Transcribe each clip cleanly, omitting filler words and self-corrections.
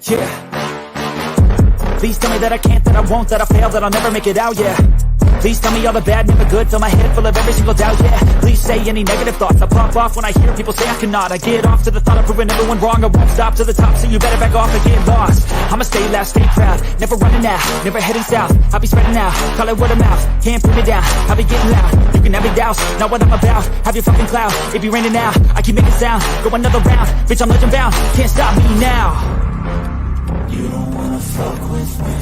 Yeah. Please tell me that I can't, that I won't, that I fail, that I'll never make it out, yeah. Please tell me all the bad, never good, fill my head full of every single doubt, yeah. Please say any negative thoughts, I pop off when I hear people say I cannot. I get off to the thought of proving everyone wrong, I won't stop to the top, so you better back off and get lost. I'ma stay loud, stay proud, never running out, never heading south. I'll be spreading out, call it word of mouth, can't put me down, I'll be getting loud. You can have me doubts, not what I'm about, have your fucking clout. It be raining now, I keep making sound, go another round, bitch I'm legend bound, can't stop me now. You don't wanna fuck with me,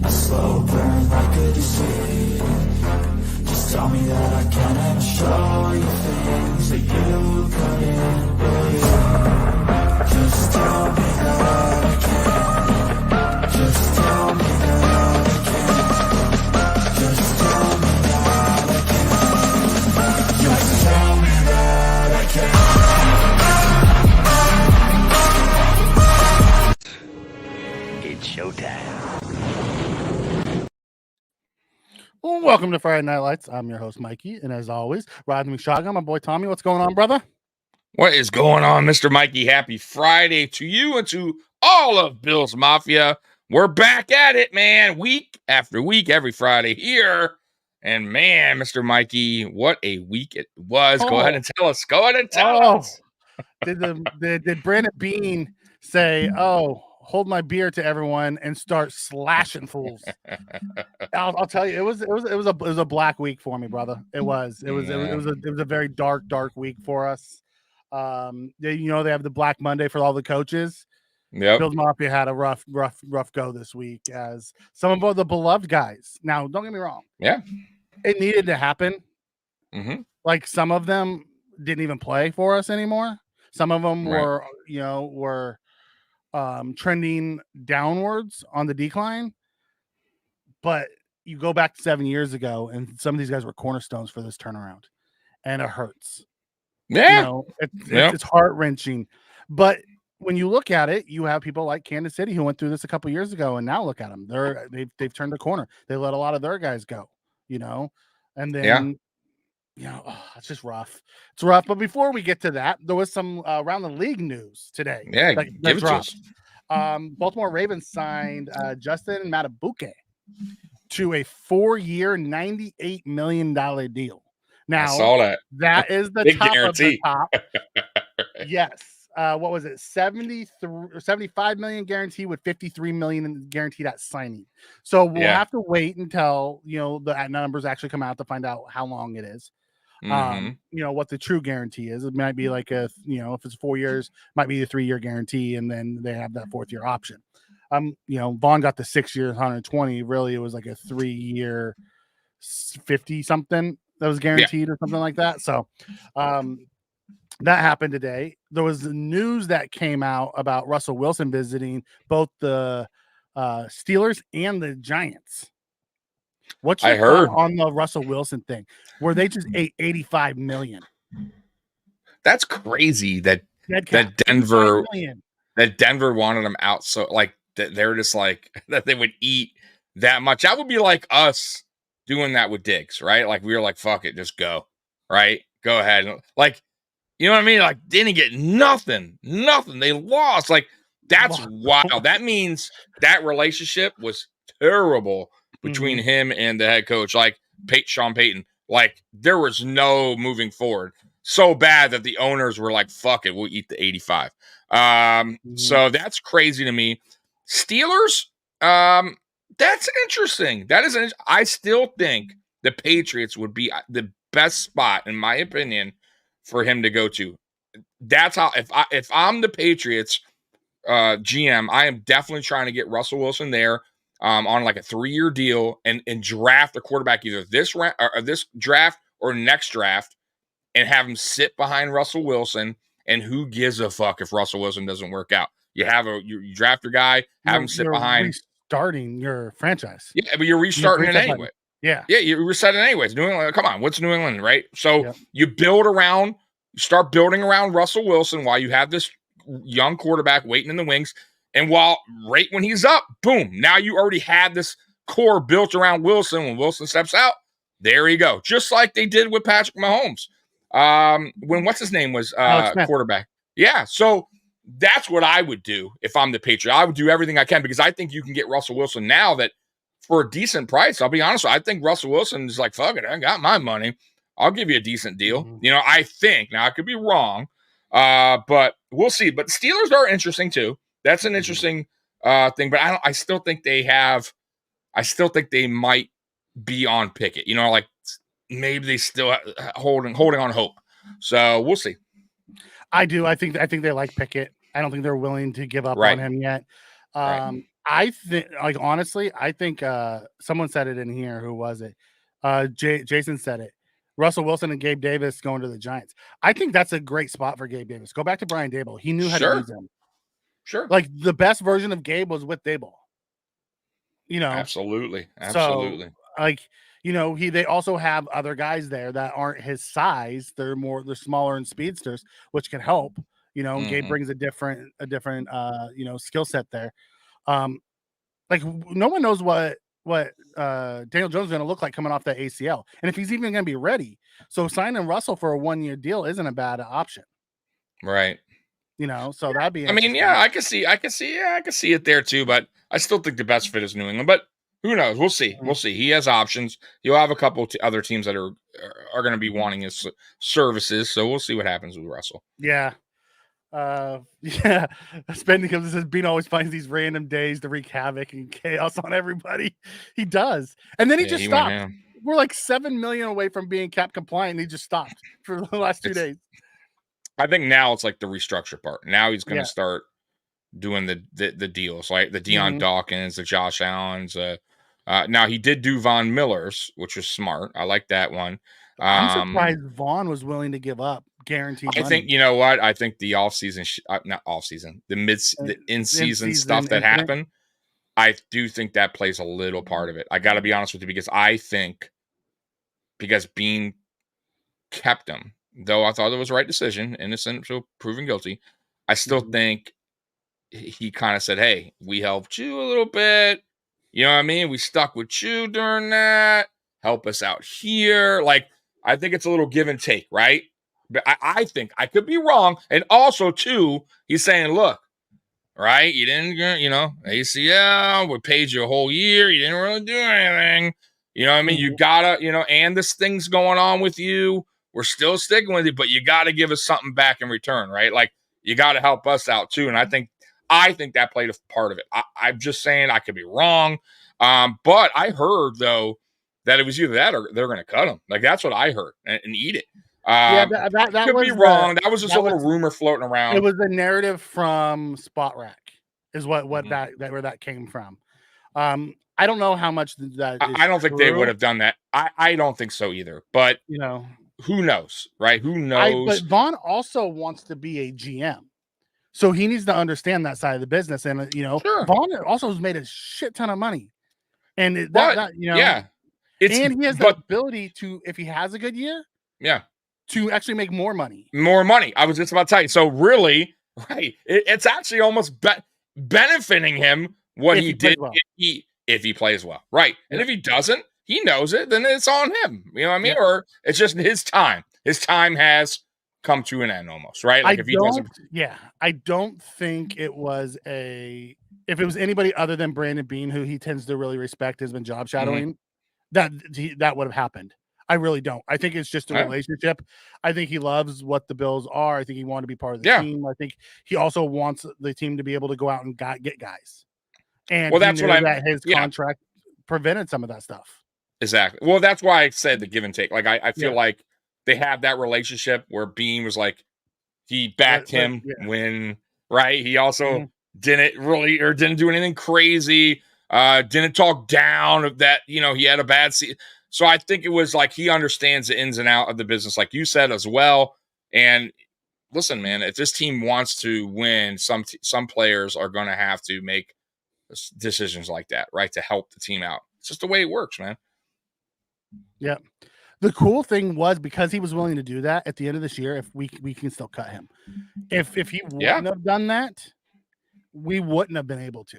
a slow burn like a disease. Just tell me that I can and I'll show you things that you couldn't believe. Just tell me that I can. Just tell me that I can. Just tell me that I can. Just tell me that I can. It's showtime. Well, welcome to Friday Night Lights. I'm your host, Mikey, and as always, riding with shotgun, my boy Tommy. What's going on, brother? What is going on, Mr. Mikey? Happy Friday to you and to all of Bill's Mafia. We're back at it, man, week after week, every Friday here. And man, Mr. Mikey, what a week it was. Go ahead and tell us. Go ahead and tell us. Did Brandon Bean say, "Oh, hold my beer to everyone and start slashing fools"? I'll tell you, it was a black week for me, brother. It was a very dark week for us. They have the Black Monday for all the coaches. Yep. Bill's Mafia had a rough go this week, as some of the beloved guys. Now, don't get me wrong. Yeah, it needed to happen. Mm-hmm. Like some of them didn't even play for us anymore. Some of them were trending downwards on the decline. But you go back 7 years ago, and some of these guys were cornerstones for this turnaround, and it hurts. Yeah, it's heart-wrenching. But when you look at it, you have people like Kansas City who went through this a couple years ago, and now look at them. They've turned the corner. They let a lot of their guys go, and then it's just rough. It's rough. But before we get to that, there was some around the league news today. Yeah, that dropped. Baltimore Ravens signed Justin Matabuke to a 4-year, $98 million deal. Now, I saw that. That is the Big top guarantee. of the top. Yes. What was it? 75 million guarantee with 53 million guaranteed at signing. So we'll have to wait until the numbers actually come out to find out how long it is. What the true guarantee is. It might be like if it's 4 years, might be a 3-year guarantee, and then they have that 4th year option. Vaughn got the 6 years, 120. Really, it was like a 3-year 50 something that was guaranteed or something like that. So that happened today. There was news that came out about Russell Wilson visiting both the Steelers and the Giants. What's your thought on the Russell Wilson thing, where they just ate $85 million? That's crazy that Denver wanted them out. So like they're just like that they would eat that much. That would be like us doing that with Diggs, right? Like we were like, fuck it, just go, right? Go ahead. Like, you know what I mean? Like didn't get nothing. They lost. Like that's wild. That means that relationship was terrible between him and the head coach, like Sean Payton. Like there was no moving forward. So bad that the owners were like, fuck it, we'll eat the 85. So that's crazy to me. Steelers, that's interesting. I still think the Patriots would be the best spot, in my opinion, for him to go to. That's how, if I'm the Patriots GM, I am definitely trying to get Russell Wilson there on like a 3-year deal and draft a quarterback either this draft or next draft, and have him sit behind Russell Wilson. And who gives a fuck if Russell Wilson doesn't work out? You draft your guy, have him sit behind. Restarting your franchise. Yeah, but you're restarting it anyway. Yeah, you're resetting anyways. New England, come on, what's New England, right? So you start building around Russell Wilson while you have this young quarterback waiting in the wings. And right when he's up, boom, now you already had this core built around Wilson. When Wilson steps out, there you go. Just like they did with Patrick Mahomes. When what's his name was quarterback. Yeah. So that's what I would do if I'm the Patriot. I would do everything I can because I think you can get Russell Wilson now that for a decent price. I'll be honest. I think Russell Wilson is like, fuck it, I got my money. I'll give you a decent deal. I think. Now, I could be wrong, but we'll see. But Steelers are interesting, too. That's an interesting thing. But I still think they might be on Pickett. Like maybe they still holding on hope. So we'll see. I do. I think they like Pickett. I don't think they're willing to give up on him yet. I think, honestly, I think someone said it in here. Who was it? Jason said it. Russell Wilson and Gabe Davis going to the Giants. I think that's a great spot for Gabe Davis. Go back to Brian Daboll. He knew how to use him. Sure. Like the best version of Gabe was with Daboll. Absolutely. So, they also have other guys there that aren't his size. They're smaller and speedsters, which can help. Gabe brings a different skill set there. No one knows what Daniel Jones is going to look like coming off that ACL, and if he's even going to be ready. So signing Russell for a 1-year deal isn't a bad option, right? So that'd be. I mean, yeah, I can see it there too, but I still think the best fit is New England. But who knows? We'll see. We'll see. He has options. He'll have a couple other teams that are going to be wanting his services. So we'll see what happens with Russell. Yeah. Spending him says Bean always finds these random days to wreak havoc and chaos on everybody. He does, and then he just stopped. We're like 7 million away from being cap compliant, and he just stopped for the last 2 days. I think now it's like the restructure part. Now he's going to start doing the deals, like the Deion Dawkins, the Josh Allens. Now he did do Von Miller's, which was smart. I like that one. I'm surprised Vaughn was willing to give up guaranteed money. I think, you know what? I think the offseason, not offseason, the in-season stuff that happened, I do think that plays a little part of it. I got to be honest with you, because I think because Bean kept him, though I thought it was the right decision, innocent until proven guilty, I still think he kind of said, hey, we helped you a little bit. You know what I mean? We stuck with you during that. Help us out here. Like, I think it's a little give and take, right? But I think I could be wrong. And also, too, he's saying, look, right? You didn't, ACL, we paid you a whole year. You didn't really do anything. You know what I mean? You gotta, and this thing's going on with you. We're still sticking with you, but you got to give us something back in return, right? Like, you got to help us out, too. And I think that played a part of it. I'm just saying I could be wrong. But I heard, though, that it was either that or they're going to cut him. Like, that's what I heard and eat it. That could be wrong. That was just a little rumor floating around. It was the narrative from Spot Rack is where that came from. I don't know how much that is I don't think true. they would have done that. I don't think so either. But who knows, right? Who knows? But Vaughn also wants to be a GM. So he needs to understand that side of the business. And, sure. Vaughn also has made a shit ton of money. And and he has the ability to, if he has a good year, to actually make more money. More money. I was just about to tell you. So really, right, it's actually almost benefiting him what he did if he plays well. Right. And if he doesn't, he knows it, then it's on him. You know what I mean? Or it's just his time. His time has come to an end almost, right? Like I don't think it was if it was anybody other than Brandon Bean, who he tends to really respect, has been job shadowing, that would have happened. I really don't. I think it's just a relationship. I think he loves what the Bills are. I think he wanted to be part of the team. I think he also wants the team to be able to go out and get guys. And that's what his contract prevented some of that stuff. Exactly. Well, that's why I said the give and take. Like, I feel like they have that relationship where Bean was like, he backed him when, right? He also didn't do anything crazy. Didn't talk down of that, he had a bad season. So I think it was like he understands the ins and out of the business, like you said as well. And listen, man, if this team wants to win, some players are going to have to make decisions like that, right, to help the team out. It's just the way it works, man. Yeah. The cool thing was, because he was willing to do that at the end of this year, if we can still cut him. If he wouldn't have done that, we wouldn't have been able to,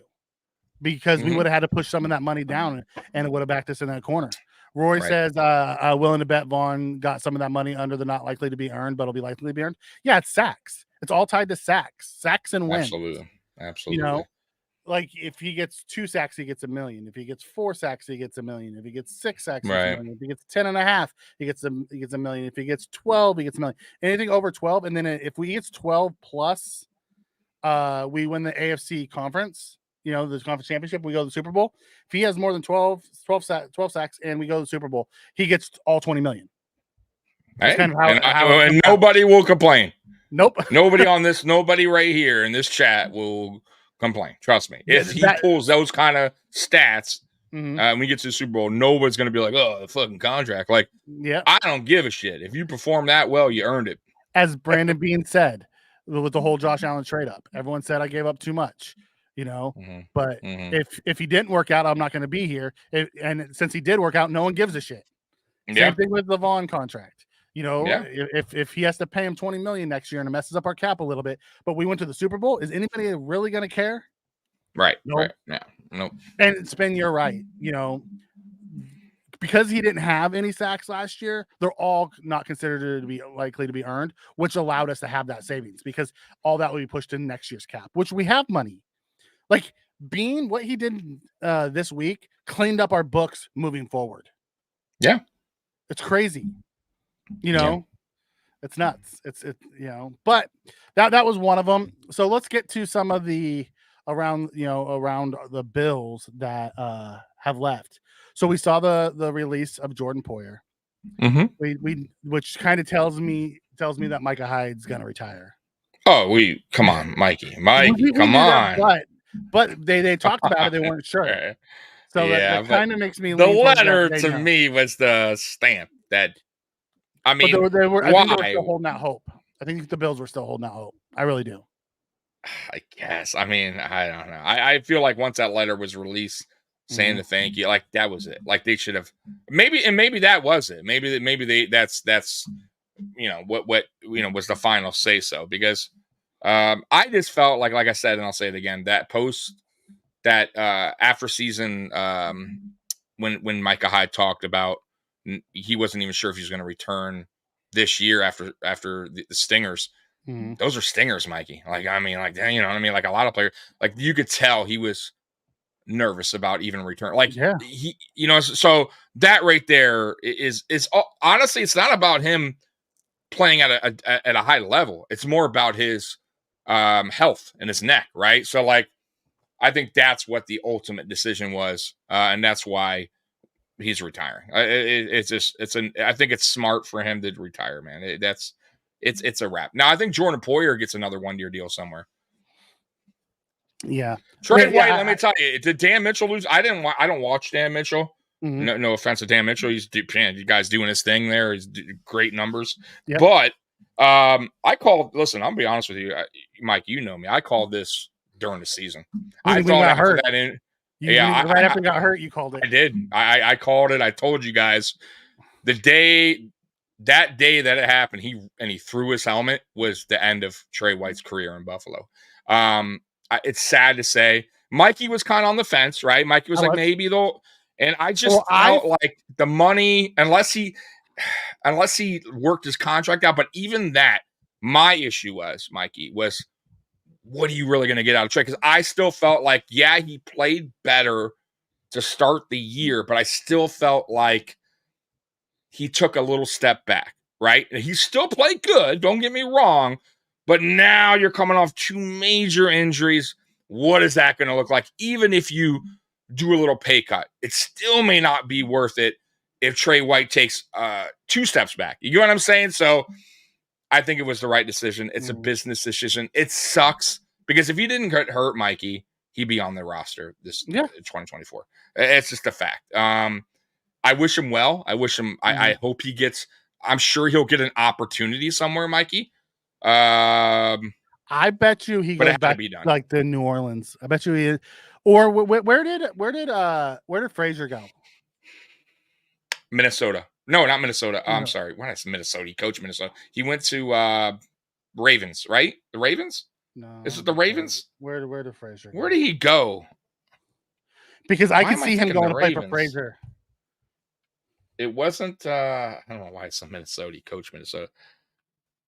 because we would have had to push some of that money down, and it would have backed us in that corner. Rory says, willing to bet Vaughn got some of that money under the not likely to be earned, but it'll be likely to be earned. Yeah, it's sacks. It's all tied to sacks and wins. Absolutely. You know, like if he gets 2 sacks, he gets $1 million. If he gets 4 sacks, he gets $1 million. If he gets 6 sacks, he gets $1 million. If he gets 10.5, he gets $1 million. If he gets 12, he gets $1 million. Anything over 12, and then if we gets 12 plus, we win the AFC conference. You know, the conference championship. We go to the Super Bowl. If he has more than 12 sacks, and we go to the Super Bowl, he gets all $20 million. That's kind of and nobody will complain. Nope. Nobody right here in this chat will complain. Trust me. If he pulls those kind of stats, when we get to the Super Bowl, nobody's going to be like, oh, the fucking contract. Like, yeah, I don't give a shit. If you perform that well, you earned it. As Brandon Bean said with the whole Josh Allen trade up, everyone said I gave up too much, you know, but if he didn't work out, I'm not going to be here. And since he did work out, no one gives a shit. Same thing with the Vaughn contract. You know, if he has to pay him $20 million next year and it messes up our cap a little bit, but we went to the Super Bowl, is anybody really going to care? Right. Nope. Right. Yeah. Nope. And Spin, you're right. You know, because he didn't have any sacks last year, they're all not considered to be likely to be earned, which allowed us to have that savings because all that will be pushed in next year's cap, which we have money. Like Bean, what he did this week cleaned up our books moving forward. Yeah. It's crazy. You know, it's nuts. It's you know, but that was one of them. So let's get to some of the around the Bills that have left. So we saw the release of Jordan Poyer. We which kind of tells me that Micah Hyde's gonna retire. Oh, come on, Mikey, come on. That, but they talked about it. They weren't sure. So that kind of makes me. The letter to me was the stamp that. I mean, I think they were still holding out hope. I think the Bills were still holding out hope. I really do. I guess. I mean, I don't know. I feel like once that letter was released saying the thank you, like that was it. Like they should have maybe that was it. Maybe that's you know what you know was the final say so because I just felt like I said and I'll say it again that post that after season when Micah Hyde talked about he wasn't even sure if he was going to return this year after the Stingers. Those are stingers, Mikey. Like, I mean, like, you know what I mean? Like a lot of players, like you could tell he was nervous about even return. Like he, you know, so that right there is honestly, it's not about him playing at a high level. It's more about his health and his neck. Right. So like, I think that's what the ultimate decision was. And that's why he's retiring. I think it's smart for him to retire, man. It's a wrap. Now I think Jordan Poyer gets another 1-year deal somewhere. Yeah. Trey White, let me tell you, did Dan Mitchell lose? I don't watch Dan Mitchell. No offense to Dan Mitchell. You guys doing his thing there. He's great numbers. Yep. But I called. Listen, I'll be honest with you, Mike. You know me. I called this during the season. I thought after that in. Right after he got hurt, you called it. I did. I called it. I told you guys that day that it happened. He threw his helmet was the end of Trey White's career in Buffalo. It's sad to say. Mikey was kind of on the fence, right? Mikey was like, maybe they'll. And I just felt like the money, unless he worked his contract out. But even that, my issue was, Mikey, was what are you really going to get out of Trey? Because I still felt like, he played better to start the year, but I still felt like he took a little step back, right? And he still played good, don't get me wrong, but now you're coming off 2 major injuries. What is that going to look like? Even if you do a little pay cut, it still may not be worth it if Trey White takes 2 steps back. You get what I'm saying? So I think it was the right decision. It's a business decision. It sucks because if he didn't get hurt, Mikey, he'd be on the roster this 2024. It's just a fact. I wish him well. I wish him. I hope he gets. I'm sure he'll get an opportunity somewhere, Mikey. I bet you he goes back like the New Orleans. I bet you he is. Or where did Frazier go? Minnesota. No, not Minnesota. I'm sorry. When I said Minnesota, he coached Minnesota. He went to Ravens, right? The Ravens? No. Is it the Ravens? Where did Frazier go? Where did he go? Because I can see him going to play for Frazier. It wasn't I don't know why it's Minnesota. He coached Minnesota.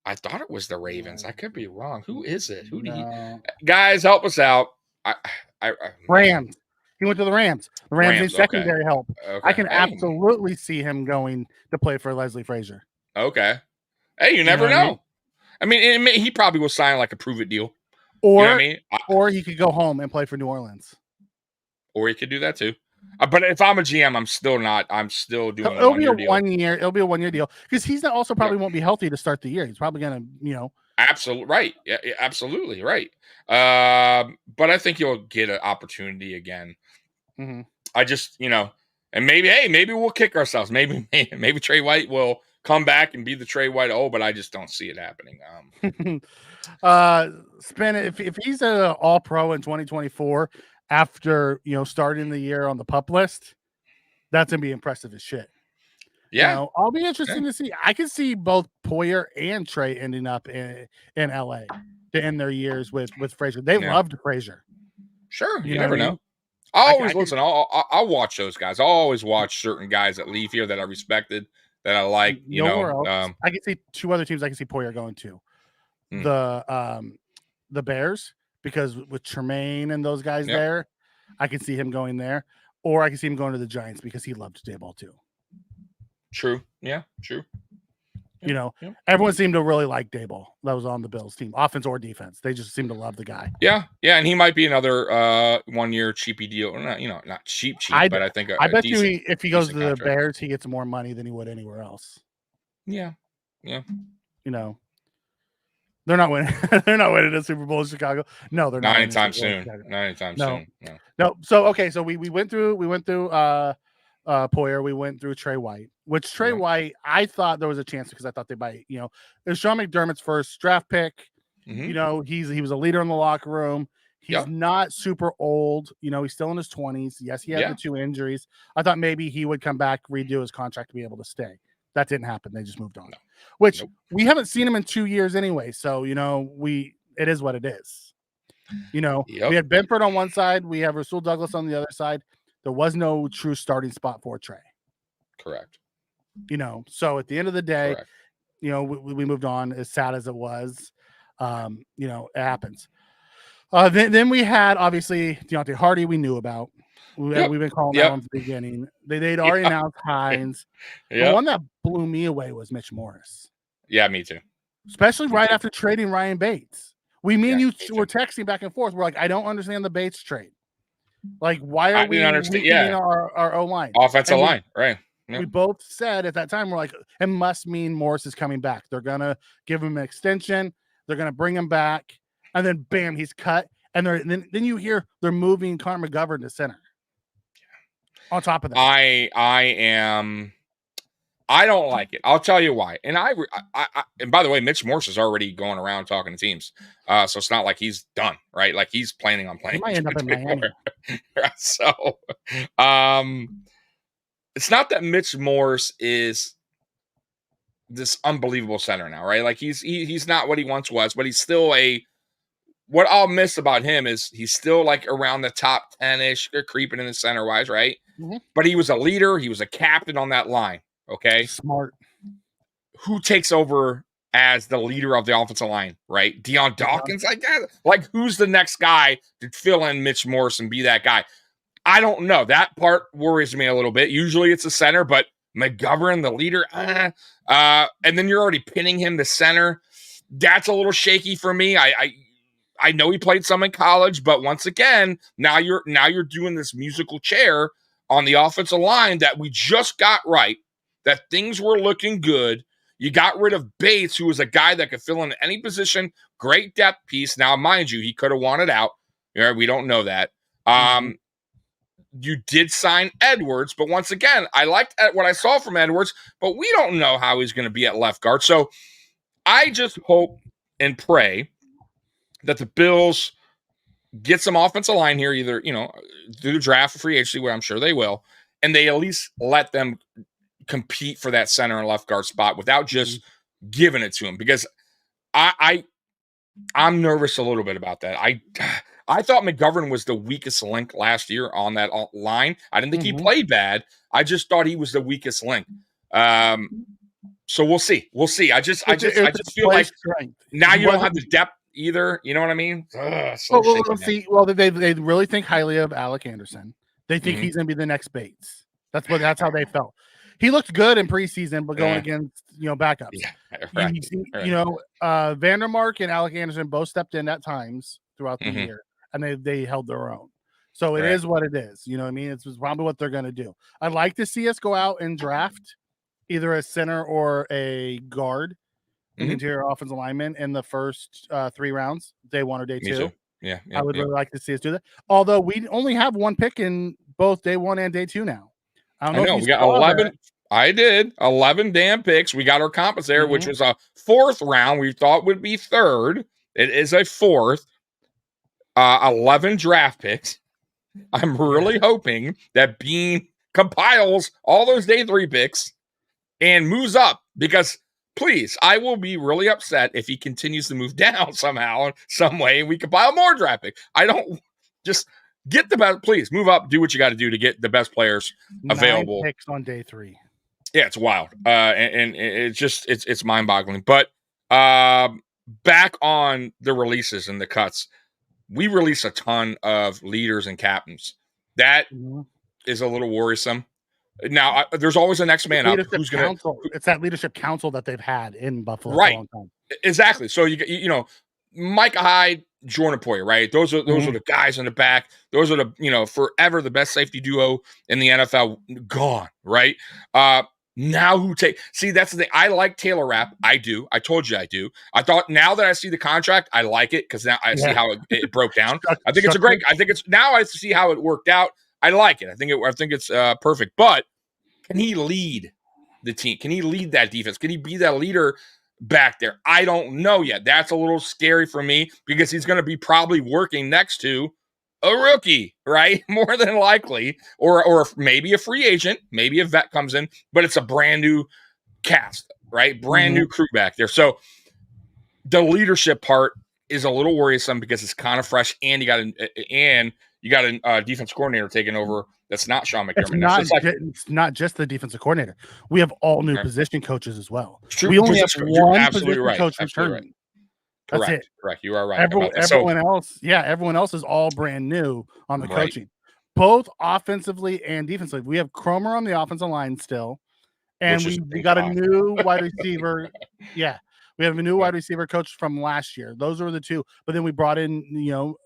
I thought it was the Ravens. I could be wrong. Who is it? Who do No. guys help us out? Rams. He went to the Rams. The Rams need secondary help. Okay. I can absolutely see him going to play for Leslie Frazier. Okay. Hey, you never know. I mean, he probably will sign like a prove it deal. Or, you know what I mean? Or he could go home and play for New Orleans. Or he could do that too. But if I'm a GM, I'm still not. I'm still doing. It'll be a 1 year. It'll be a 1 year deal because he's also probably won't be healthy to start the year. He's probably gonna, Absolutely right. Yeah, absolutely right. But I think he'll get an opportunity again. Mm-hmm. I just, and maybe we'll kick ourselves. Maybe Trey White will come back and be the Trey White. Oh, but I just don't see it happening. Spin if he's an All Pro in 2024 after starting the year on the PUP list, that's gonna be impressive as shit. Yeah, I'll be interested to see. I can see both Poyer and Trey ending up in LA to end their years with Frazier. They loved Frazier. Sure, you never know. I always listen. I'll watch those guys. I'll always watch certain guys that leave here that I respected, that I like. I can see two other teams. I can see Poyer going to the Bears, because with Tremaine and those guys there, I can see him going there, or I can see him going to the Giants because he loved Dayball too. True. Yeah. True. Everyone seemed to really like Dayball that was on the Bills team, offense or defense. They just seem to love the guy. Yeah, and he might be another 1 year cheapy deal. Not cheap, but I think I bet you if he goes to the Bears, he gets more money than he would anywhere else. Yeah. They're not winning. They're not winning the Super Bowl in Chicago. No, they're not. Not anytime soon. No. So okay, so we went through Poyer, we went through Trey White, which Trey White, I thought there was a chance because I thought they might, it was Sean McDermott's first draft pick. Mm-hmm. He was a leader in the locker room. He's not super old. He's still in his 20s. Yes, he had the 2 injuries. I thought maybe he would come back, redo his contract to be able to stay. That didn't happen. They just moved on. Which we haven't seen him in 2 years anyway. So, it is what it is. We had Benford on one side. We have Rasul Douglas on the other side. There was no true starting spot for Trey. Correct. So at the end of the day, we moved on, as sad as it was. It happens. Then we had, obviously, Deontay Hardy we knew about. We've been calling that one from the beginning. They'd already announced Hines. The one that blew me away was Mitch Morris. Yeah, me too. Especially right after trading Ryan Bates. We were texting back and forth. We're like, I don't understand the Bates trade. Like, why are we weakening our O-line? Offensive line, right. Yeah. We both said at that time, we're like, it must mean Morris is coming back. They're going to give him an extension. They're going to bring him back. And then, bam, he's cut. And then you hear they're moving Connor McGovern to center. On top of that, I don't like it. I'll tell you why. And and by the way, Mitch Morse is already going around talking to teams. So it's not like he's done, right? Like he's planning on playing. He might end up in Miami. So it's not that Mitch Morse is this unbelievable center now, right? Like he's not what he once was, but he's still what I'll miss about him is he's still like around the top 10-ish, creeping in the center wise, right? Mm-hmm. But he was a leader. He was a captain on that line. Okay. Smart. Who takes over as the leader of the offensive line, right? Deion Dawkins, like that. Like, who's the next guy to fill in Mitch Morris and be that guy? I don't know. That part worries me a little bit. Usually it's a center, but McGovern, the leader, and then you're already pinning him to center. That's a little shaky for me. I know he played some in college, but once again, now you're doing this musical chair on the offensive line that we just got right, that things were looking good. You got rid of Bates, who was a guy that could fill in any position, great depth piece. Now, mind you, he could have wanted out. We don't know that. You did sign Edwards, but once again, I liked what I saw from Edwards, but we don't know how he's going to be at left guard. So I just hope and pray that the Bills get some offensive line here, either, through the draft or free agency, where I'm sure they will, and they at least let them compete for that center and left guard spot without just giving it to him, because I'm nervous a little bit about that. I thought McGovern was the weakest link last year on that line. I didn't think he played bad. I just thought he was the weakest link. So we'll see. We'll see. I just feel like strength. Now you don't have the depth either. You know what I mean? They really think highly of Alec Anderson. They think he's going to be the next Bates. That's how they felt. He looked good in preseason, but going against backups. Yeah, right. Vandermark and Alec Anderson both stepped in at times throughout the year, and they held their own. So it is what it is. You know what I mean? It's probably what they're going to do. I'd like to see us go out and draft either a center or a guard, interior offensive lineman in the first 3 rounds, day 1 or day 2. Yeah, I would really like to see us do that. Although we only have 1 pick in both day 1 and day 2 now. I know we got 11. That. I did 11 damn picks. We got our compensator, which was a 4th round. We thought would be 3rd. It is a 4th. 11 draft picks. I'm really hoping that Bean compiles all those day 3 picks and moves up, because please, I will be really upset if he continues to move down somehow, some way, and we compile more draft picks. I don't just get the best. Please move up, do what you got to do to get the best players available. 9 picks on day 3. Yeah, it's wild. And it's just it's mind-boggling. But back on the releases and the cuts, we release a ton of leaders and captains. That is a little worrisome. Now, there's always a next man up. Who's going to? It's that leadership council that they've had in Buffalo right. for a long time. Exactly. So you know, Micah Hyde, Jordan Poyer, right? Those are the guys in the back. Those are the forever the best safety duo in the NFL. Gone, right? Now who take? See, that's the thing. I like Taylor Rapp. I do. I told you I do. I thought now that I see the contract, I like it because now I see how it broke down. I think it's a great. I think it's now I see how it worked out. I like it. I think it's perfect. But can he lead the team? Can he lead that defense? Can he be that leader back there? I don't know yet. That's a little scary for me because he's going to be probably working next to a rookie, right? More than likely, or maybe a free agent, maybe a vet comes in, but it's a brand new cast, right? Brand new crew back there. So the leadership part is a little worrisome because it's kind of fresh, and you got a defense coordinator taking over. That's not Sean McDermott. It's not just the defensive coordinator. We have all new position coaches as well. True. We only have one position coach returning. Right. That's it. Correct. You are right. Everyone else is all brand new on the coaching, both offensively and defensively. We have Cromer on the offensive line still, and we got a new wide receiver. Yeah, we have a new wide receiver coach from last year. Those were the 2, but then we brought in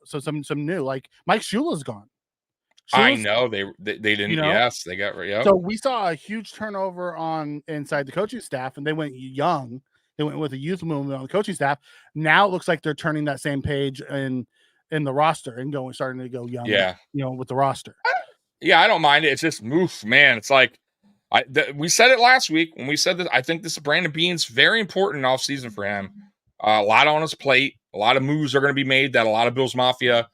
some new, like Mike Shula's gone. I know they didn't. Yes, they got. Yep. So we saw a huge turnover inside the coaching staff, and they went young. They went with a youth movement on the coaching staff. Now it looks like they're turning that same page in the roster and starting to go young. Yeah, with the roster. I don't mind it. It's just man. It's like we said it last week when we said that. I think this Brandon Beane's very important off season for him. A lot on his plate. A lot of moves are going to be made that a lot of Bills Mafia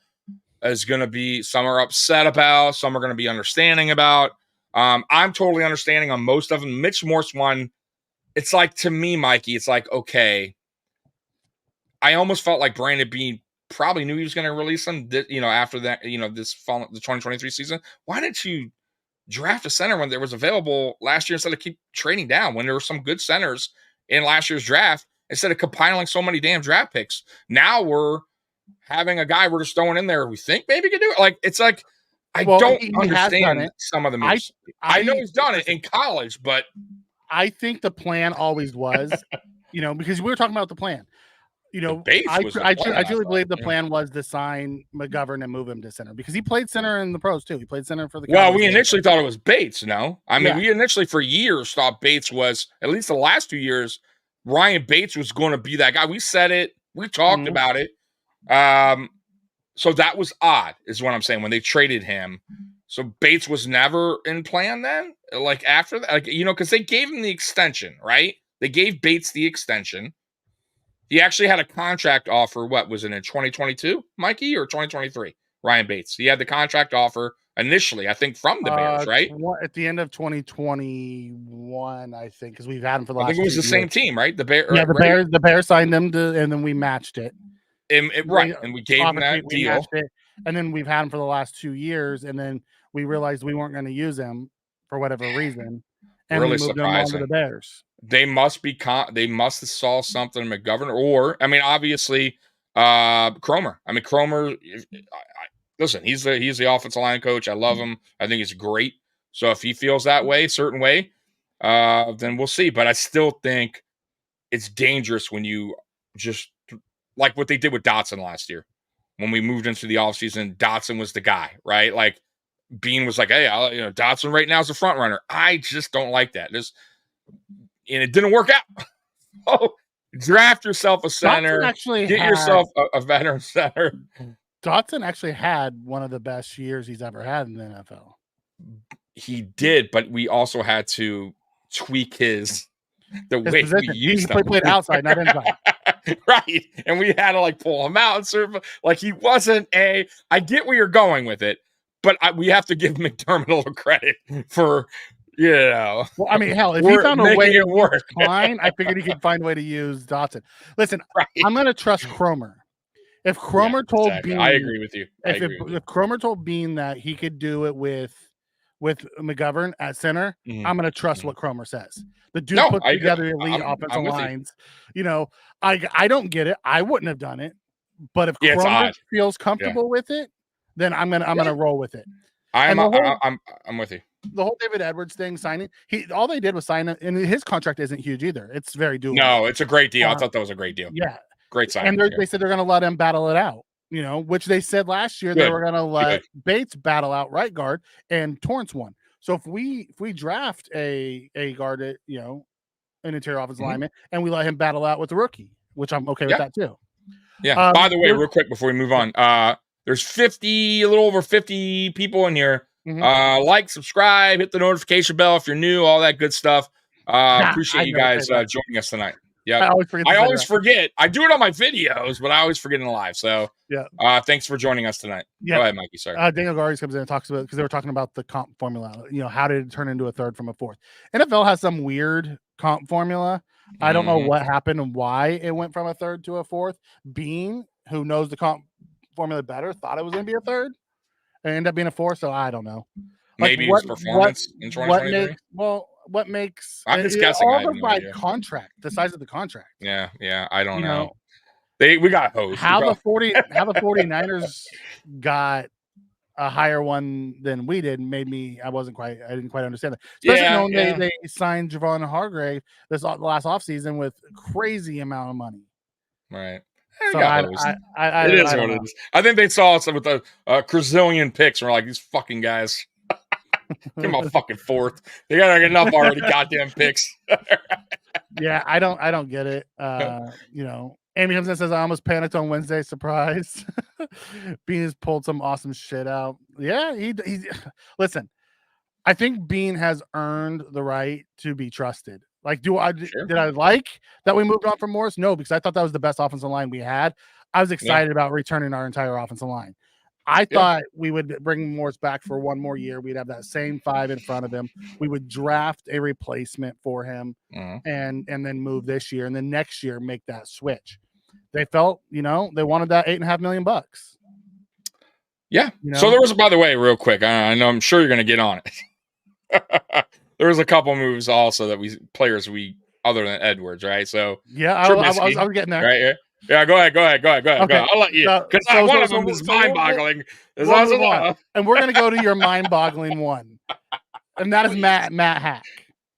is going to be. Some are upset about. Some are going to be understanding about. I'm totally understanding on most of them. Mitch Morse one. It's like, to me, Mikey, it's like, okay, I almost felt like Brandon Beane probably knew he was going to release him, after that, this fall, the 2023 season. Why didn't you draft a center when there was available last year instead of keep trading down when there were some good centers in last year's draft instead of compiling so many damn draft picks? Now we're having a guy we're just throwing in there we think maybe could do it. Like, it's like, I don't understand some of the moves. I know he's done it in college, but I think the plan always was, because we were talking about the plan. I truly believe the plan was to sign McGovern and move him to center because he played center in the pros too. He played center for the. Well, we initially thought it was Bates. No, I mean we initially for years thought Bates was, at least the last 2 years, Ryan Bates was going to be that guy. We said it. We talked about it. So that was odd, is what I'm saying when they traded him. So Bates was never in plan then? Like after that? Because they gave him the extension, right? They gave Bates the extension. He actually had a contract offer. What was it in 2022, Mikey, or 2023? Ryan Bates. He had the contract offer initially, I think, from the Bears, right? At the end of 2021, I think, because we've had him for the last. I think it was the same team, right? The Bears. Yeah, the Bears signed him and then we matched it. And we gave him that deal. And then we've had him for the last 2 years, and then we realized we weren't going to use him for whatever reason. and really we moved them on to the Bears. They must have saw something in McGovern, or I mean, obviously, Cromer. I mean, Cromer. Listen, he's the offensive line coach. I love him. I think he's great. So if he feels that way, certain way, then we'll see. But I still think it's dangerous when you just like what they did with Dotson last year. When we moved into the offseason, Dotson was the guy, right? Like Bean was like, hey, Dotson right now is the front runner. I just don't like that. And it didn't work out. Oh, draft yourself a center. Get yourself a veteran center. Dotson actually had one of the best years he's ever had in the NFL. He did, but we also had to tweak his way position. We used him. He played outside, not inside. Right. And we had to like pull him out and serve. Like he wasn't I get where you're going with it, but we have to give McDermott a little credit for, Well, I mean, hell, if he found a way to work Klein, I figured he could find a way to use Dotson. Listen, right. I'm going to trust Cromer. If Cromer told Bean, I agree with you. If Cromer told Bean that he could do it with McGovern at center, I'm going to trust what Cromer says. The dude put together elite offensive lines. I don't get it. I wouldn't have done it. But if Cromer feels comfortable with it, then I'm gonna roll with it. I'm with you. The whole David Edwards thing signing, all they did was sign it, and his contract isn't huge either. It's very doable. No, it's a great deal. I thought that was a great deal. Yeah. Great signing. And they said they're gonna let him battle it out. Which they said last year they were gonna let Bates battle out right guard and Torrance won. So if we draft a guard at, an interior offensive lineman, and we let him battle out with the rookie, which I'm okay with that too. Yeah. By the way, real quick before we move on, there's a little over 50 people in here. Like, subscribe, hit the notification bell if you're new, all that good stuff. Appreciate you guys joining us tonight. Yeah, I always forget. I do it on my videos, but I always forget in live. So thanks for joining us tonight. Go ahead, Mikey. Sorry. Daniel Garris comes in and talks about, because they were talking about the comp formula. How did it turn into a third from a fourth? NFL has some weird comp formula. I don't know what happened and why it went from a third to a fourth. Bean, who knows the comp formula better, thought it was going to be a third and ended up being a fourth. So I don't know. Maybe his performance in 2023. What makes I'm just guessing. All by contract, the size of the contract. Yeah, I don't know. We got hosed. How the 49ers got a higher one than we did I didn't quite understand that. Especially knowing they signed Javon Hargrave this last offseason with a crazy amount of money. Right. So it is what it is. I think they saw us with a Krazillion picks and we're like, these fucking guys. Give them a fucking fourth. They got enough already goddamn picks. Yeah, I don't get it. Amy comes in and says, I almost panicked on Wednesday. Surprise. Bean has pulled some awesome shit out. Yeah, he listen, I think Bean has earned the right to be trusted. Like, did I like that we moved on from Morris? No, because I thought that was the best offensive line we had. I was excited about returning our entire offensive line. I thought we would bring Morris back for one more year. We'd have that same five in front of him. We would draft a replacement for him and then move this year. And then next year, make that switch. They felt, they wanted that $8.5 million. Yeah. So there was, by the way, real quick, I know I'm sure you're going to get on it. There was a couple moves also that other than Edwards, right? So I was getting there. Right. Yeah, go ahead. Okay. I'll let you, because one of them was mind-boggling. And we're going to go to your mind-boggling one, and that is Matt Hack.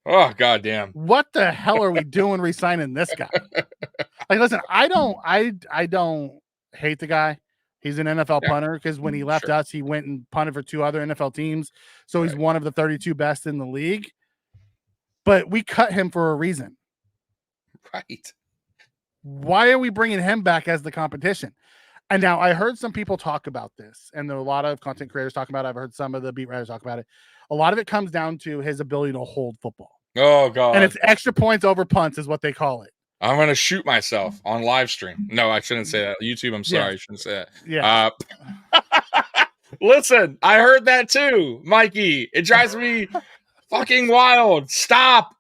Oh, goddamn! What the hell are we doing re-signing this guy? Like, listen, I don't hate the guy. He's an NFL punter, because when he left us, he went and punted for 2 other NFL teams. So he's one of the 32 best in the league. But we cut him for a reason. Right. Why are we bringing him back as the competition? And now I heard some people talk about this, and there are a lot of content creators talk about it. I've heard some of the beat writers talk about it. A lot of it comes down to his ability to hold football. Oh, God. And it's extra points over punts is what they call it. I'm going to shoot myself on live stream. No, I shouldn't say that. YouTube, I'm sorry. I shouldn't say that. Yeah. Listen, I heard that too, Mikey. It drives me fucking wild. Stop.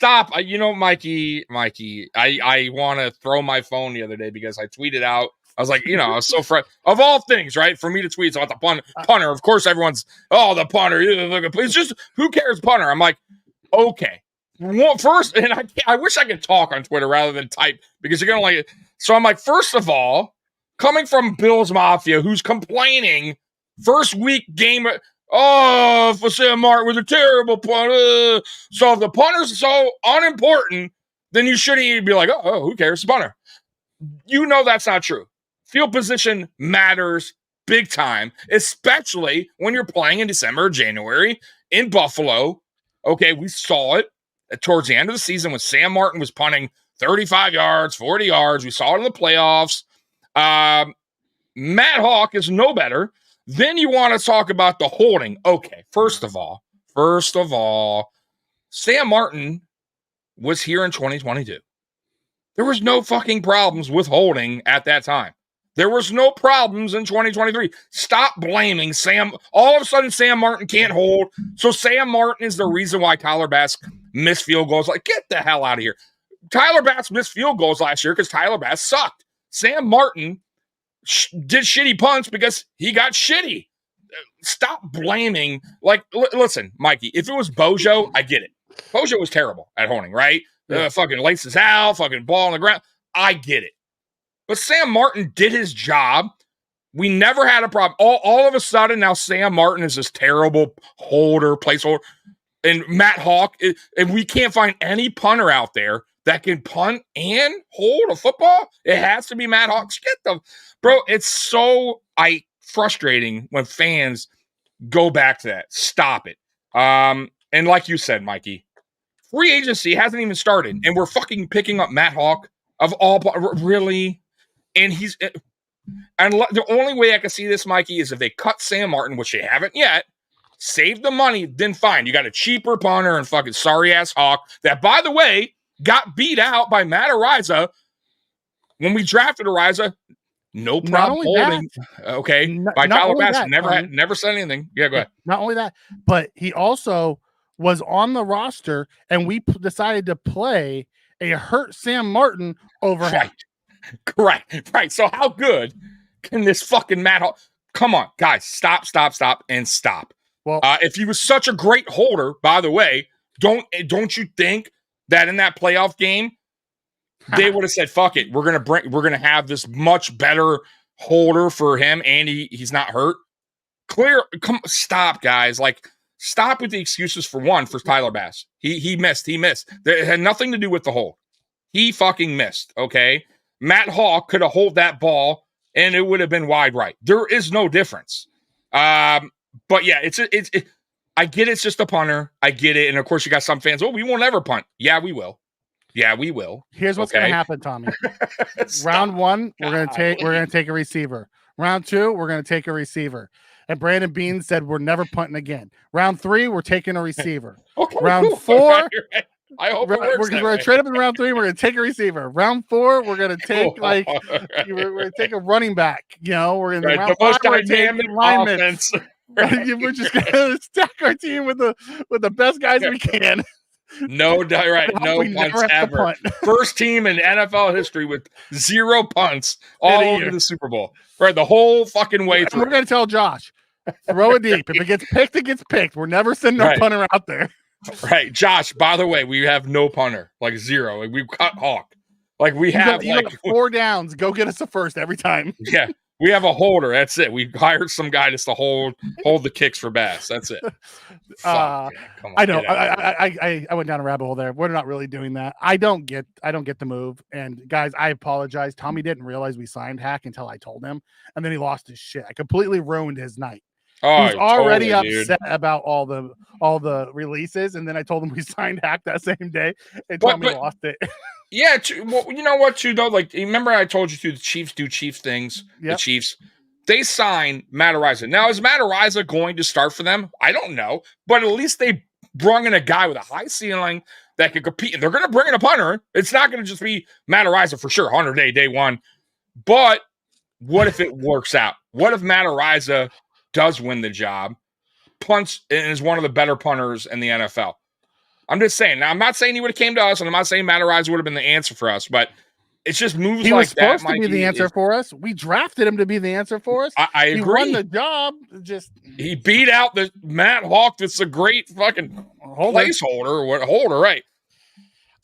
Mikey, I want to throw my phone the other day because I tweeted out. I was like, I was so of all things, right? For me to tweet about the punter. Of course, everyone's, the punter. It's just, who cares, punter? I'm like, okay. First, and I wish I could talk on Twitter rather than type because you're going to like it. So I'm like, first of all, coming from Bills Mafia, who's complaining first week game, for Sam Martin was a terrible punter. So if the punter's so unimportant, then you shouldn't even be like, oh, who cares? The punter. You know that's not true. Field position matters big time, especially when you're playing in December or January in Buffalo. Okay, we saw it towards the end of the season when Sam Martin was punting 35 yards, 40 yards. We saw it in the playoffs. Matt Hawk is no better. Then you want to talk about the holding. Okay, first of all, Sam Martin was here in 2022. There was no fucking problems with holding at that time. There was no problems in 2023. Stop blaming Sam. All of a sudden, Sam Martin can't hold. So Sam Martin is the reason why Tyler Bass missed field goals. Like, get the hell out of here. Tyler Bass missed field goals last year because Tyler Bass sucked. Sam Martin did shitty punts because he got shitty. Stop blaming. Like, listen, Mikey, if it was Bojo, I get it. Bojo was terrible at holding, right? Yeah. Fucking laces out, fucking ball on the ground. I get it. But Sam Martin did his job. We never had a problem. All of a sudden, now Sam Martin is this terrible holder, placeholder. And Matt Hawk, and we can't find any punter out there that can punt and hold a football. It has to be Matt Hawk. Get them. Bro, it's so frustrating when fans go back to that. Stop it. And like you said, Mikey, free agency hasn't even started, and we're fucking picking up Matt Hawk of all. Really? And the only way I can see this, Mikey, is if they cut Sam Martin, which they haven't yet, save the money, then fine. You got a cheaper punter and fucking sorry-ass Hawk that, by the way, got beat out by Matt Araiza when we drafted Araiza. No problem holding. Okay. By Tyler Bass. Never said anything. Yeah, go ahead. Not only that, but he also was on the roster, and we decided to play a hurt Sam Martin over him. Correct. Right. So how good can this fucking Matt Hawk? Come on, guys. Stop, and stop. Well, if he was such a great holder, by the way, don't you think that in that playoff game they would have said, "Fuck it, we're gonna have this much better holder for him, and he's not hurt." Stop, guys. Like, stop with the excuses for Tyler Bass. He missed. It had nothing to do with the hold. He fucking missed. Okay. Matt Hawk could have held that ball and it would have been wide right. There is no difference. But yeah, I get it's just a punter. I get it. And of course you got some fans, we won't ever punt. Yeah, we will. Here's what's going to happen, Tommy. Round one, we're going to take a receiver. Round two, we're going to take a receiver. And Brandon Bean said, we're never punting again. Round three, we're taking a receiver. Okay, round cool. 4, right. I hope we're going to trade up in round 3. We're going to take a receiver. Round 4, we're going to take we're going to take a running back. We're in the round 5. We're taking linemen. We're just going to stack our team with the best guys we can. No punts ever. First team in NFL history with 0 punts all over the Super Bowl. Right, the whole fucking way through. We're going to tell Josh, throw it deep. If it gets picked, it gets picked. We're never sending our punter out there. Right, Josh. By the way, we have no punter, like 0. Like, we've cut Hawk. Like, we have got 4 downs. Go get us a first every time. Yeah, we have a holder. That's it. We hired some guy just to hold the kicks for Bass. That's it. Come on, I know. I went down a rabbit hole there. We're not really doing that. I don't get the move. And guys, I apologize. Tommy didn't realize we signed Hack until I told him, and then he lost his shit. I completely ruined his night. Oh, he was already upset about all the releases, and then I told him we signed Hack that same day, and Tommy lost it. Yeah, well, you know what, too, though? Like, remember I told you, the Chiefs do Chiefs things. Yep. The Chiefs, they sign Matt Araiza. Now, is Matt Araiza going to start for them? I don't know, but at least they brought in a guy with a high ceiling that could compete. And they're going to bring in a punter. It's not going to just be Matt Araiza for sure, 100 day 1. But what if it works out? What if Matt Araiza does win the job, punts, and is one of the better punters in the NFL? I'm just saying. Now, I'm not saying he would have came to us, and I'm not saying Matt Araiza would have been the answer for us, but it's just moves like that. He was supposed to be the answer for us. We drafted him to be the answer for us. I agree. He won the job. He beat out the Matt Hawk. That's a great fucking placeholder or holder, right?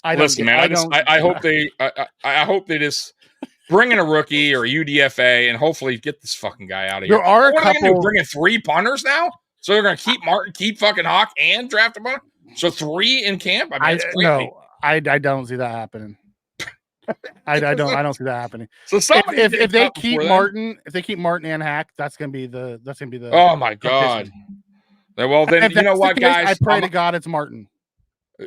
Listen, man. I hope they just bring in a rookie or a UDFA and hopefully get this fucking guy out of here. There are what are they gonna do? Bring in 3 punters now? So they're gonna keep Martin, keep fucking Hawk, and draft a punter? So 3 in camp? I mean, no, I don't see that happening. I don't see that happening. So if they keep Martin, and Hack, that's gonna be the oh my god. Well, then you know what, guys? I pray to God it's Martin.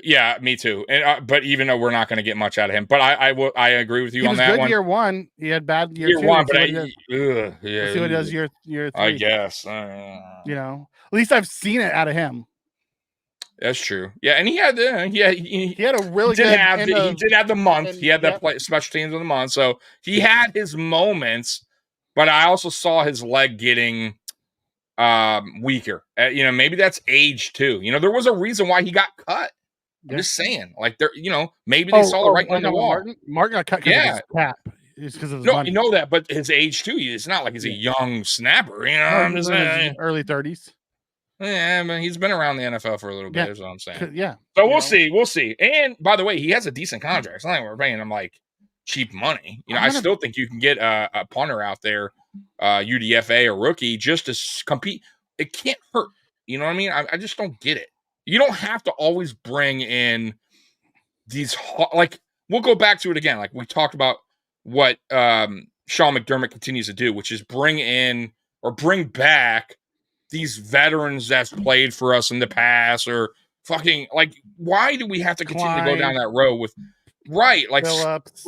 Yeah, me too. And but even though we're not going to get much out of him, but I agree with you on that good one. Year 1, he had bad year 2. One, but yeah. Let's see what he does year 3. I guess. At least I've seen it out of him. That's true. Yeah, and he had a really good. He did have the month. He had that special teams of the month, so he had his moments. But I also saw his leg getting weaker. Maybe that's age too. There was a reason why he got cut. I'm just saying, like there, maybe they saw the right in the wall. Martin got cut because of his cap. It's because of his money. You know that, but his age too. It's not like he's a young snapper. I'm just saying, early 30s. Yeah, but he's been around the NFL for a little bit. Is what I'm saying. Yeah. So we'll see. We'll see. And by the way, he has a decent contract. It's not like we're paying him like cheap money. I still think you can get a punter out there, UDFA or rookie, just to compete. It can't hurt. You know what I mean? I just don't get it. You don't have to always bring in these we'll go back to it again. Like we talked about what Sean McDermott continues to do, which is bring back these veterans that's played for us in the past, or fucking why do we have to continue to go down that road with Phillips,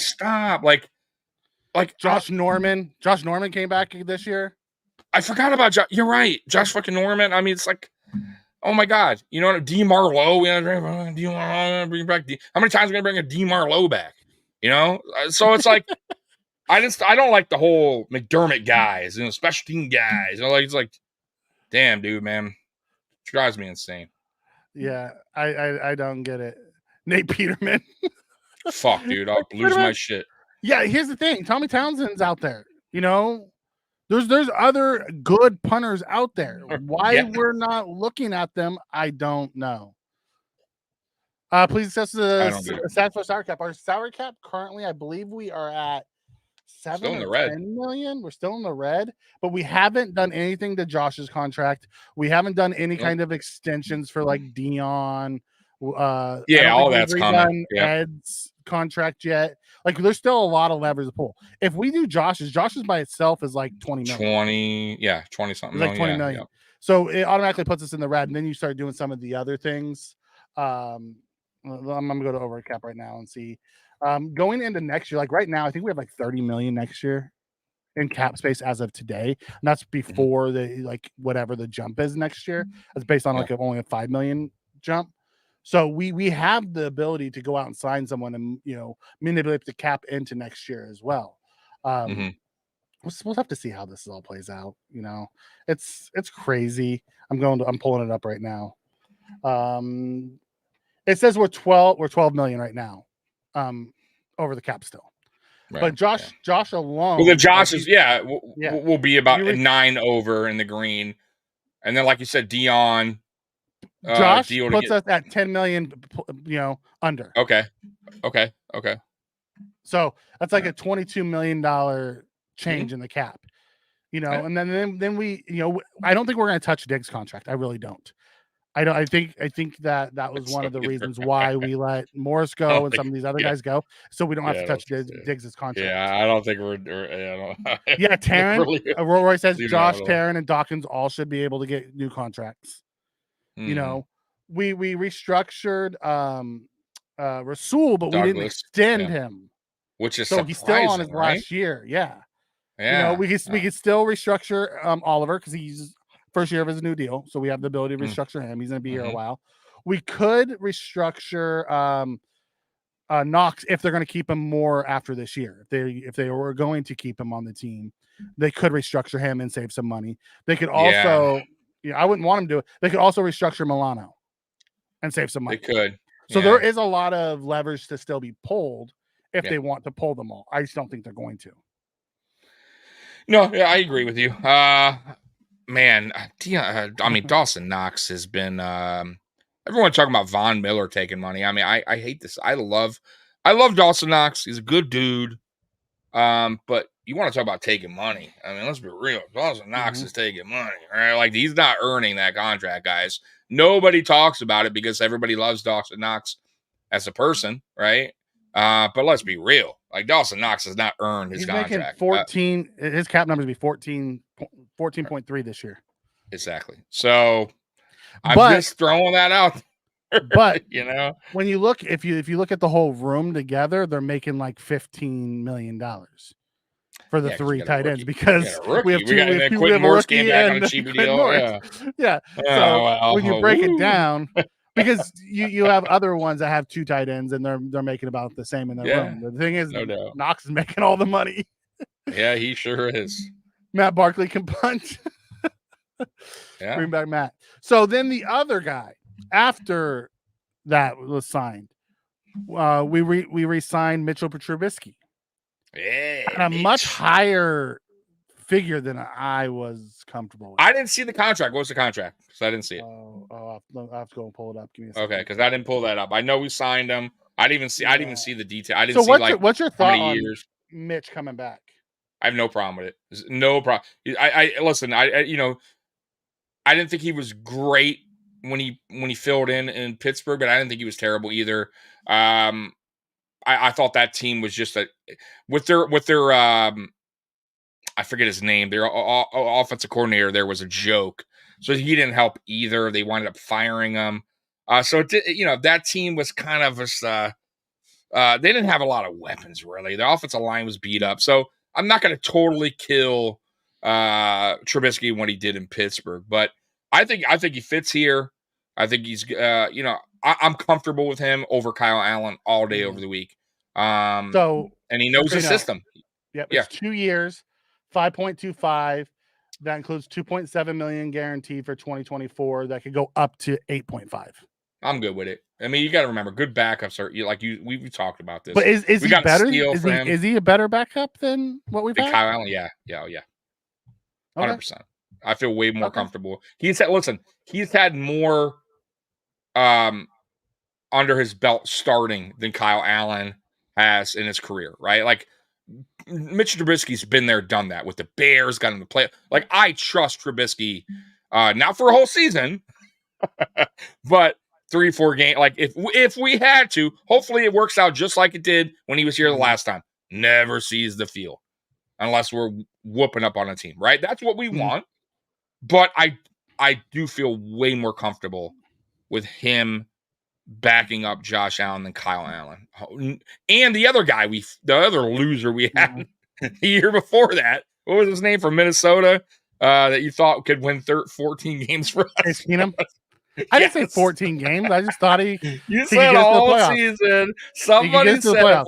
stop. Like Josh Norman. Josh Norman came back this year. I forgot about Josh. You're right. Josh fucking Norman. I mean, it's like, oh my God. D. Marlowe. We had to bring back how many times are we going to bring a D. Marlowe back? So it's like, I don't like the whole McDermott guys, special team guys. It's like, damn, dude, man. It drives me insane. Yeah, I don't get it. Nate Peterman. Fuck, dude. I'll lose my shit. Yeah, here's the thing. Tommy Townsend's out there. There's other good punters out there. Why we're not looking at them, I don't know. Please assess the stats for salary cap. Our salary cap currently, I believe we are at 10 million. We're still in the red, but we haven't done anything to Josh's contract. We haven't done any kind of extensions for like Dion. All that's coming. Ed's contract yet. Like there's still a lot of levers to pull. If we do Josh's by itself is like 20 million. 20 something. Like 20 million. Yeah. So it automatically puts us in the red, and then you start doing some of the other things. I'm gonna go to overcap right now and see. Going into next year, like right now, I think we have like 30 million next year in cap space as of today. And that's before the whatever the jump is next year. That's based on only a 5 million jump. So we have the ability to go out and sign someone and manipulate the cap into next year as well. We'll have to see how this all plays out. It's crazy. I'm pulling it up right now. It says we're 12 million right now. Over the cap still. Right, but Josh alone. Well, the Josh is we'll be about 9 over in the green, and then like you said, Dion. Josh puts us at 10 million, under. Okay. So that's like a $22 million change in the cap, and then we, I don't think we're going to touch Diggs' contract. I really don't. I think that was one of the reasons why we let Morris go and some of these other guys go, so we don't have to touch Diggs' contract. Yeah, I don't think we're. Taryn. Roy says Josh, Taryn, and Dawkins all should be able to get new contracts. We restructured Rasul, but we didn't extend him, which is so he's still on his last year. We could still restructure Oliver because he's first year of his new deal, so we have the ability to restructure him. He's going to be here a while. We could restructure Knox if they're going to keep him more after this year. If they were going to keep him on the team, they could restructure him and save some money. They could also, I wouldn't want him to do it. They could also restructure Milano and save some money. They could. So there is a lot of levers to still be pulled if they want to pull them all. I just don't think they're going to. No, I agree with you. Man, Dawson Knox has been Everyone talking about Von Miller taking money. I mean, I hate this. I love Dawson Knox. He's a good dude. But you want to talk about taking money. I mean, let's be real. Dawson Knox is taking money, right? Like, he's not earning that contract, guys. Nobody talks about it because everybody loves Dawson Knox as a person, right? But let's be real. Like, Dawson Knox has not earned his contract. 14. His cap numbers be 14.3 this year. Exactly. So I'm just throwing that out there. But you know, when you look, if you look at the whole room together, they're making like $15 million for the 3 tight ends because we have Quentin Morris came back on a cheap deal. Yeah. So when you break it down, because you have other ones that have 2 tight ends and they're making about the same in their room. The thing is, Knox is making all the money. Yeah, he sure is. Matt Barkley can punt. Bring back Matt. So then the other guy after that was signed, we re-signed Mitchell Trubisky. At a much higher figure than I was comfortable with. I didn't see the contract. What was the contract? Because I didn't see it. I'll have to go and pull it up. Give me a second. Okay, because I didn't pull that up. I know we signed him. I didn't even see the detail. I didn't see what's your thought on Mitch coming back? I have no problem with it. There's no problem. I listen. I didn't think he was great when he filled in Pittsburgh, but I didn't think he was terrible either. I thought that team was just with their I forget his name. Their offensive coordinator there was a joke, so he didn't help either. They wound up firing him. So that team was kind of they didn't have a lot of weapons really. The offensive line was beat up. So I'm not going to totally kill Trubisky when he did in Pittsburgh, but I think he fits here. I think he's I'm comfortable with him over Kyle Allen all day over the week. And he knows the system. Yep. It's 2 years, 5.25. That includes 2.7 million guaranteed for 2024. That could go up to 8.5. I'm good with it. I mean, you got to remember, good backups are we talked about this. But is he better? Is he a better backup than what we've had? Kyle Allen, yeah. 100%. I feel way more comfortable. He's had more under his belt starting than Kyle Allen has in his career, right? Like, Mitch Trubisky's been there, done that with the Bears, got him to play. Like, I trust Trubisky, not for a whole season, but 3-4 games. Like, if we had to, hopefully it works out just like it did when he was here the last time. Never sees the field unless we're whooping up on a team, right? That's what we want. But I do feel way more comfortable with him backing up Josh Allen than Kyle Allen. And the other guy, the other loser we had the year before that, what was his name from Minnesota that you thought could win 14 games for us? Case Keenum? I didn't say 14 games. I just thought he said all season. Somebody said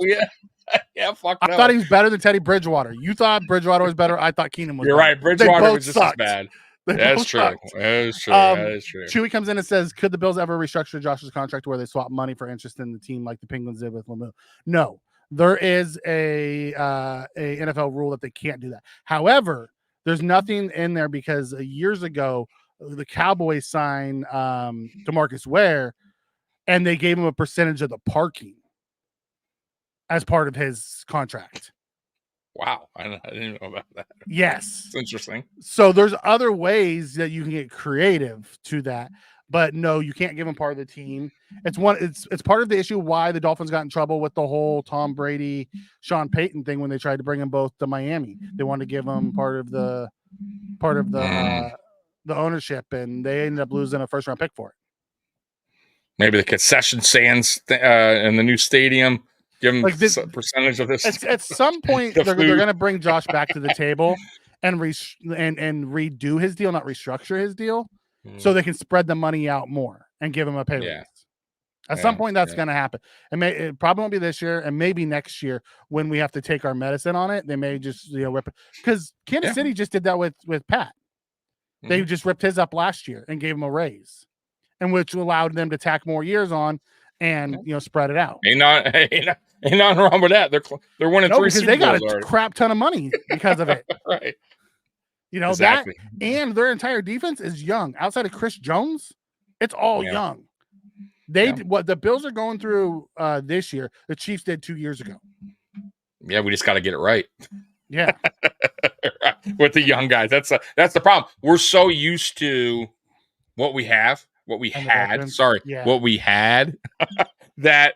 fuck no. I thought he was better than Teddy Bridgewater. You thought Bridgewater was better. I thought Keenum was You're better. Right. Bridgewater was just as bad. That's true. That is true. Chewy comes in and says, could the Bills ever restructure Josh's contract where they swap money for interest in the team like the Penguins did with Lemieux? No. There is a NFL rule that they can't do that. However, there's nothing in there because years ago, the Cowboys signed DeMarcus Ware, and they gave him a percentage of the parking as part of his contract. Wow, I didn't know about that. Yes, it's interesting. So there's other ways that you can get creative to that, but no, you can't give him part of the team. It's part of the issue why the Dolphins got in trouble with the whole Tom Brady, Sean Payton thing when they tried to bring them both to Miami. They wanted to give them part of the ownership, and they ended up losing a first-round pick for it. Maybe the concession stands in the new stadium. Give him a percentage of this. At some point, they're going to bring Josh back to the table and redo his deal, not restructure his deal, so they can spread the money out more and give him a pay raise. At some point, that's going to happen. It probably won't be this year, and maybe next year when we have to take our medicine on it. They may just rip it, because Kansas City just did that with Pat. They just ripped his up last year and gave him a raise, and which allowed them to tack more years on and spread it out. Ain't nothing wrong with that. They're winning 3 Super Bowls. They got a crap ton of money because of it. Right. Exactly. That, and their entire defense is young. Outside of Chris Jones, it's all young. What the Bills are going through this year, the Chiefs did 2 years ago. Yeah, we just got to get it right. Yeah. With the young guys. That's the problem. We're so used to what we had what we had that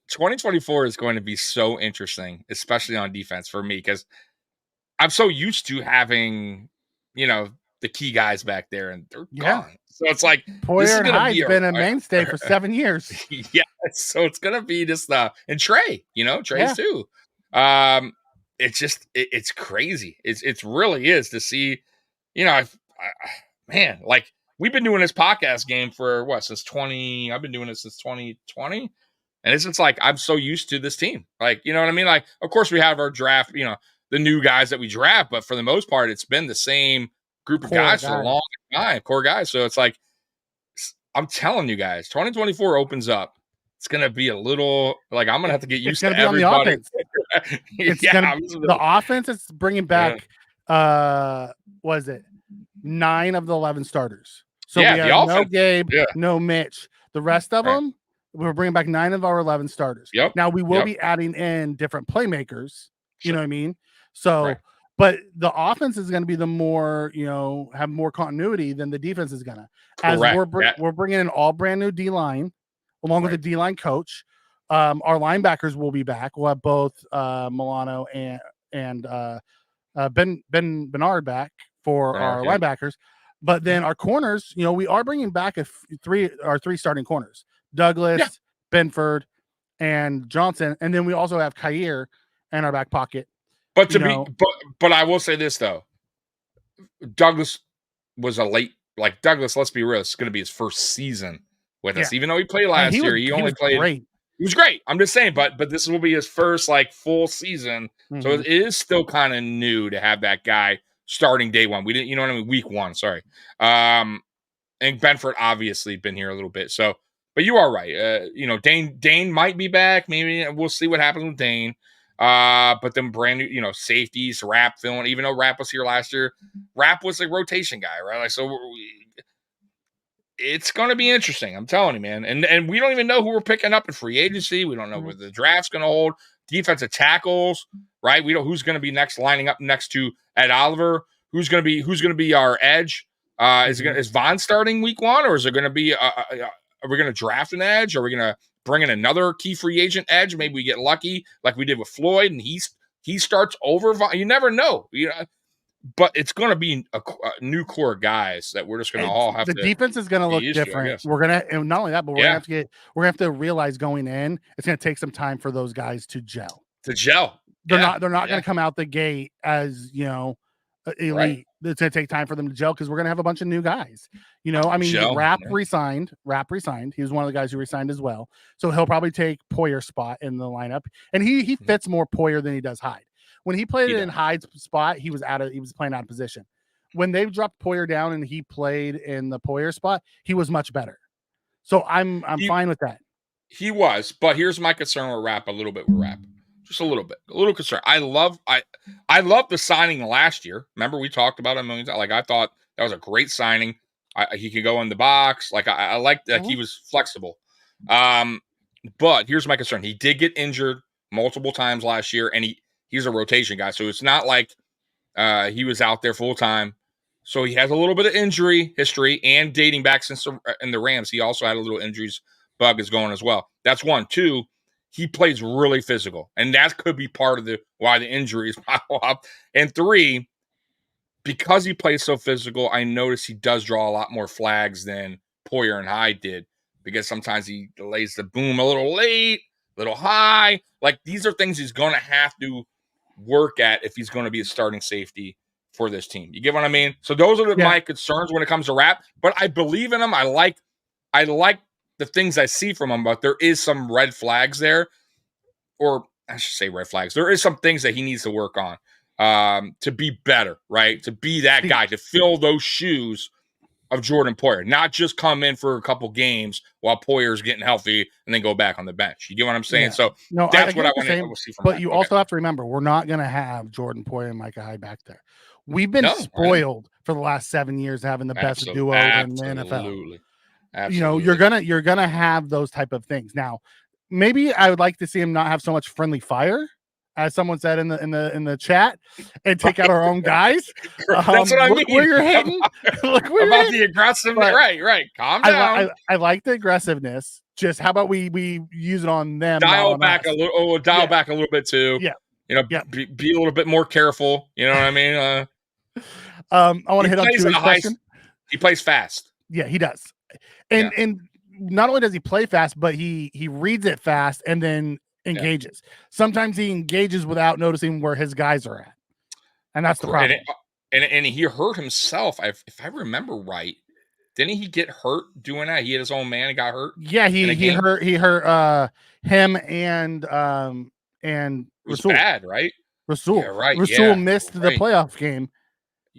2024 is going to be so interesting, especially on defense for me, because I'm so used to having, the key guys back there, and they're gone. So it's like Poyer and Hyde's been a mainstay for 7 years. Yeah, so it's gonna be just and Trey, Trey's too. It's just it's crazy. It's really is to see, man, like we've been doing this podcast game for since 20. I've been doing it since 2020, and it's just like I'm so used to this team. Like, you know what I mean? Like, of course we have our draft, the new guys that we draft, but for the most part, it's been the same group of guys for a long time, core guys. So it's like, I'm telling you guys, 2024 opens up. It's gonna be a little like I'm gonna have to get used to everybody. On the offense. The offense is bringing back. Was it 9 of the 11 starters? So we have no Gabe, no Mitch. The rest of them, we're bringing back 9 of our 11 starters. Now we will be adding in different playmakers. You know what I mean? So, but the offense is going to be the more, have more continuity than the defense is going to. As we're bringing in all brand new D-line, along with the D-line coach. Our linebackers will be back. We'll have both Milano and Ben Bernard back for our linebackers. But then our corners, we are bringing back our 3 starting corners: Douglas, Benford, and Johnson. And then we also have Kair in our back pocket. But but I will say this though, Douglas was Douglas. Let's be real; it's going to be his first season with us. Even though he played last year, he only played. Great. He was great. I'm just saying, but this will be his first full season, so it is still kind of new to have that guy starting day one. We didn't, you know what I mean? Week 1, sorry. And Benford obviously been here a little bit, so. But you are right. Dane might be back. Maybe we'll see what happens with Dane. But then brand new, safeties, Rapp filling. Even though Rapp was here last year, Rapp was a rotation guy, right? It's going to be interesting. I'm telling you, man. And we don't even know who we're picking up in free agency. We don't know where the draft's going to hold. Defensive tackles, right? We don't who's going to be next, lining up next to Ed Oliver. Who's going to be our edge? Is Vaughn starting week 1, or is it going to be? Are we going to draft an edge? Are we going to bring in another key free agent edge? Maybe we get lucky, like we did with Floyd, and he starts over. You never know. But it's going to be a new core of guys that we're just going to all have. The defense is going to look different. We're going to, and not only that, but we're going to have to realize going in, it's going to take some time for those guys to gel. They're not going to come out the gate as elite. Right. It's going to take time for them to gel because we're going to have a bunch of new guys. Rapp resigned. He was one of the guys who resigned as well. So he'll probably take Poyer's spot in the lineup, and he fits more Poyer than he does Hyde. When he played in Hyde's spot, he was playing out of position. When they dropped Poyer down and he played in the Poyer spot, he was much better. So I'm fine with that. He was, but here's my concern with Rapp. Just a little concerned. I love the signing last year. Remember, we talked about it a million times. I thought that was a great signing. He could go in the box. I liked that he was flexible. But here's my concern. He did get injured multiple times last year, and he's a rotation guy. So it's not like he was out there full time. So he has a little bit of injury history, and dating back since in the Rams, he also had a little injuries bug is going as well. That's 1. 2. He plays really physical, and that could be part of why the injuries pile up. And 3, because he plays so physical, I notice he does draw a lot more flags than Poyer and Hyde did, because sometimes he delays the boom a little late, a little high. These are things he's going to have to work at if he's going to be a starting safety for this team. You get what I mean? So those are my concerns when it comes to Rapp, but I believe in him. I like the things I see from him, but there is some red flags there, or I should say red flags. There is some things that he needs to work on to be better, right? To be that guy, to fill those shoes of Jordan Poyer, not just come in for a couple games while Poyer's getting healthy and then go back on the bench. You get what I'm saying? So that's what I want to see from him. But you also have to remember, we're not going to have Jordan Poyer and Micah Hyde back there. We've been spoiled for the last 7 years having the best duo in the NFL. Absolutely. you're gonna have those type of things. Now, maybe I would like to see him not have so much friendly fire, as someone said in the chat, and take out our own guys. That's what I mean. Where you're hitting. Look where about the aggressiveness. Right. Calm down. I like the aggressiveness. Just how about we use it on them? Dial back a little. Oh, dial back a little bit too. Yeah. Be a little bit more careful. You know what I mean? I want to hit on Chewie's question. He plays fast. Yeah, he does. And not only does he play fast, but he reads it fast and then engages. Sometimes he engages without noticing where his guys are at, and that's the problem. And he hurt himself. If I remember right, didn't he get hurt doing that? He had his own man and got hurt. Yeah, he hurt him and Rasul. It was bad, right? Rasul. Yeah, right. Rasul missed the playoff game.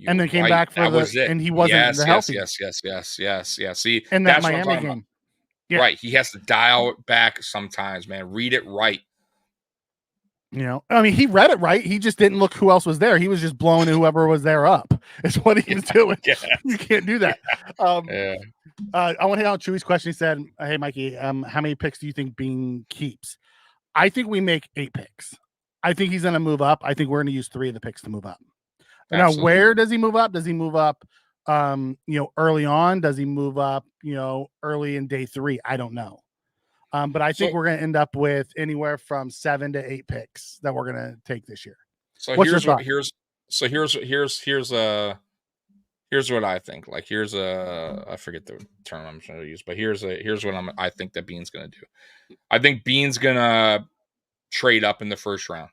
And then came back for and he wasn't healthy. Yes. See, in that Miami game. Yeah. Right. He has to dial it back sometimes, man. Read it right. I mean, he read it right. He just didn't look who else was there. He was just blowing whoever was there up. Is what he was doing. Yes. You can't do that. I want to hit on Chewie's question. He said, "Hey, Mikey, how many picks do you think Bean keeps?" I think we make 8 picks. I think he's going to move up. I think we're going to use 3 of the picks to move up. Absolutely. Now, where does he move up? Does he move up, early on? Does he move up, early in day 3? I don't know. But I think we're going to end up with anywhere from 7 to 8 picks that we're going to take this year. So here's what I think. Like I forget the term I'm trying to use, but here's what I think that Bean's going to do. I think Bean's going to trade up in the first round.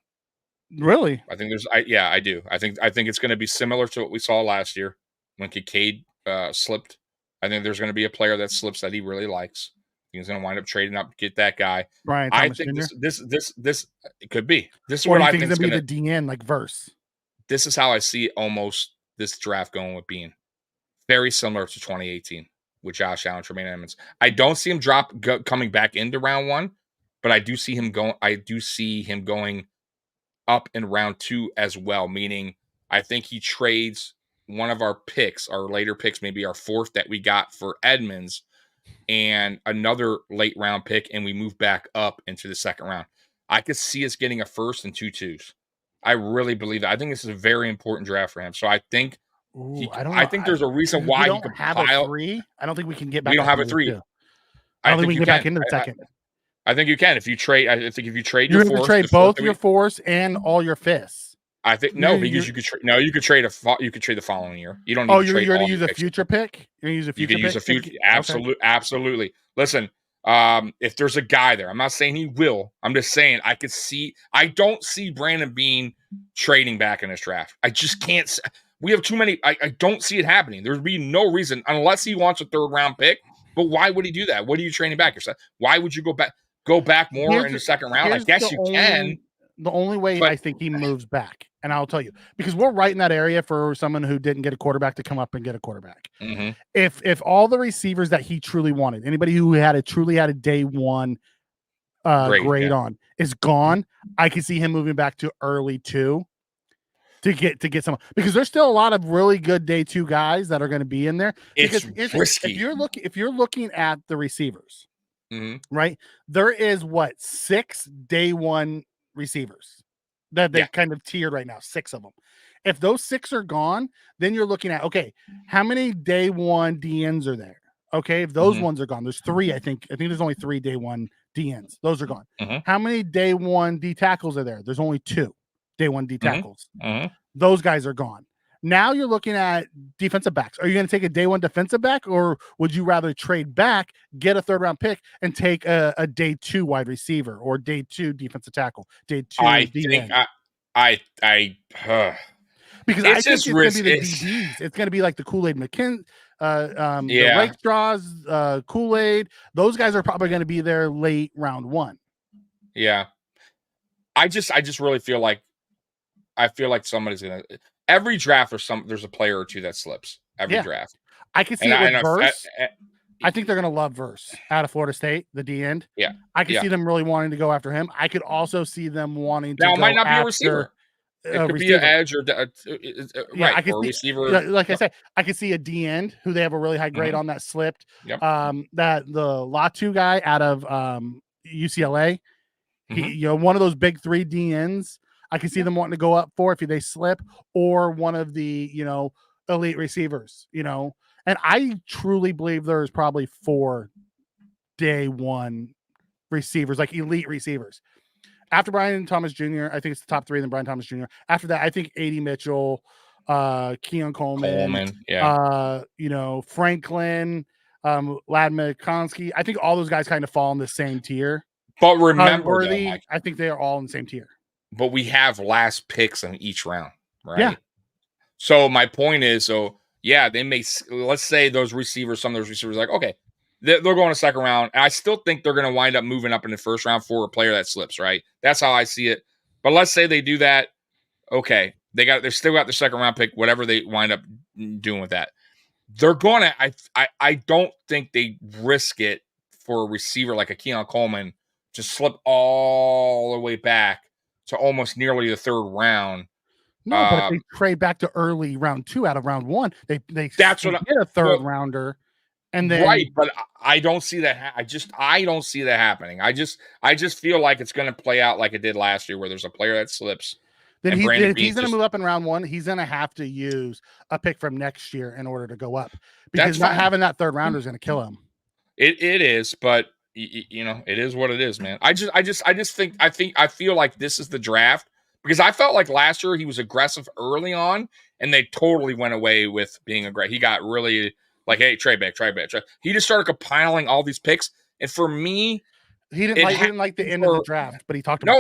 Really? I think I do. I think it's going to be similar to what we saw last year when Kincaid slipped. I think there's going to be a player that slips that he really likes. He's going to wind up trading up, get that guy. Brian Thomas I think Jr.? this it could be. This is what I think is going to be the DN like Verse. This is how I see almost this draft going with Bean. Very similar to 2018 with Josh Allen, Tremaine Edmonds. I don't see him coming back into round 1, but I do see him going. I do see him going up in round 2 as well. Meaning, I think he trades one of our picks, our later picks, maybe our 4th that we got for Edmonds, and another late round pick, and we move back up into the 2nd round. I could see us getting a 1st and 2 2s. I really believe that. I think this is a very important draft for him. So I think I think there's a reason why he could have a 3. I don't think we can get back. We don't have a 3. I don't think we can get back into the 2nd. I think you can if you trade. I think if you trade you're your 4th, trade both your 4s and all your 5ths. I think because you could trade. No, you could trade the following year. You don't need to trade. You're going to use a future pick. You're going to use a future. You can use a future. Absolutely. Listen, if there's a guy there, I'm not saying he will. I'm just saying I could see. I don't see Brandon Bean trading back in this draft. I just can't. We have too many. I don't see it happening. There'd be no reason unless he wants a 3rd round pick. But why would he do that? What are you trading back yourself? Why would you go back more in the 2nd round? I guess you can. The only way I think he moves back, and I'll tell you, because we're right in that area for someone who didn't get a quarterback to come up and get a quarterback. Mm-hmm. If all the receivers that he truly wanted, anybody who truly had a day 1 grade on is gone, I can see him moving back to early 2 to get some, because there's still a lot of really good day 2 guys that are going to be in there. It's risky. If you're looking at the receivers, mm-hmm. right, there is 6 day 1 receivers that they kind of tiered right now, 6 of them. If those 6 are gone, then you're looking at, okay, how many day 1 DNs are there? Okay, if those ones are gone, there's 3. I think there's only 3 day 1 DNs. Those are gone. How many day 1 D tackles are there? There's only 2 day 1 D tackles. Those guys are gone. Now you're looking at defensive backs. Are you going to take a day 1 defensive back, or would you rather trade back, get a 3rd round pick, and take a day 2 wide receiver or day 2 defensive tackle? Day 2. I think because I think it's going to be the DBs. It's going to be like the Kool-Aid McKin, the Rakestraws, Kool-Aid. Those guys are probably going to be there late round 1. Yeah, I just really feel like somebody's going to. Every draft, there's a player or 2 that slips. Every draft. I can see it with Verse. I think they're going to love Verse out of Florida State, the D end. Yeah. I can see them really wanting to go after him. I could also see them wanting to now, it might not be a receiver. It could be an edge or right, I could see, receiver. Like I said, I could see a D end who they have a really high grade on that slipped. Yep. That the Latu guy out of UCLA, one of those big 3 DNs. I can see them wanting to go up for if they slip, or one of the elite receivers. And I truly believe there's probably 4 day one receivers, like elite receivers. After Brian Thomas Jr., I think it's the top 3, and then Brian Thomas Jr. After that, I think A.D. Mitchell, Keon Coleman, Franklin, Lad McConkey. I think all those guys kind of fall in the same tier. But remember, I think they are all in the same tier. But we have last picks in each round, right? Yeah. So my point is, they may, let's say those receivers, some of those receivers, like, okay, they're going to second round. And I still think they're going to wind up moving up in the first round for a player that slips, right? That's how I see it. But let's say they do that. Okay, they still got the second round pick, whatever they wind up doing with that. They're going to, I don't think they risk it for a receiver like a Keon Coleman to slip all the way back to almost nearly the third round. No, but if they trade back to early round 2 out of round 1, they that's get a third rounder. And then, right, but I don't see that. I don't see that happening. I just feel like it's going to play out like it did last year, where there's a player that slips. Then if he's going to move up in round 1, he's going to have to use a pick from next year in order to go up, because not having that third rounder is going to kill him. It is, but it is what it is, man. I feel like this is the draft, because I felt like last year he was aggressive early on, and they totally went away with being aggressive. He got really like, hey, trade back. He just started compiling all these picks, and for me, he didn't like the end of the draft, but he talked about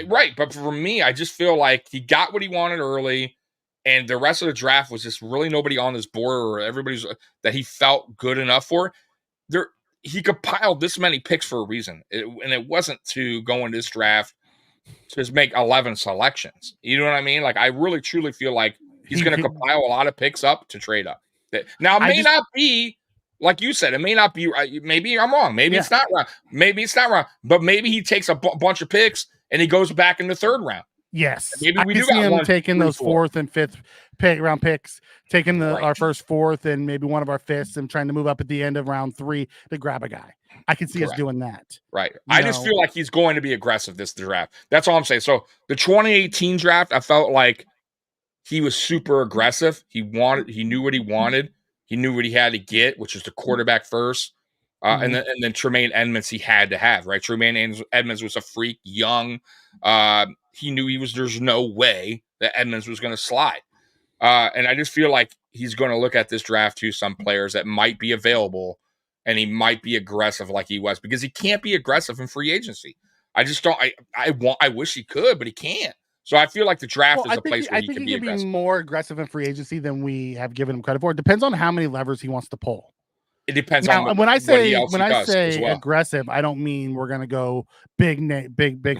right. But for me, I just feel like he got what he wanted early, and the rest of the draft was just really nobody on this board, or everybody's that he felt good enough for. He compiled this many picks for a reason, and it wasn't to go in this draft to just make 11 selections. You know what I mean? Like, I really truly feel like he's going to compile a lot of picks up to trade up. Now, it may not be, like you said, it may not be, maybe I'm wrong. Maybe it's not wrong. Maybe it's not wrong. But maybe he takes a bunch of picks and he goes back in the third round. Yes. Maybe we do see him taking those 4th and 5th round picks, taking our first 4th and maybe one of our 5ths, and trying to move up at the end of round 3 to grab a guy. I can see us doing that. Right. I just feel like he's going to be aggressive this draft. That's all I'm saying. So the 2018 draft, I felt like he was super aggressive. He knew what he wanted. He knew what he had to get, which was the quarterback first. And then Tremaine Edmonds he had to have, right? Tremaine Edmonds was a freak, young. He knew there's no way that Edmonds was going to slide. And I just feel like he's going to look at this draft to some players that might be available, and he might be aggressive like he was, because he can't be aggressive in free agency. I just don't. I wish he could, but he can't. So I feel like the draft is a place where he can be aggressive. Be more aggressive in free agency than we have given him credit for. It depends on how many levers he wants to pull. It depends on when I say aggressive, I don't mean we're going to go big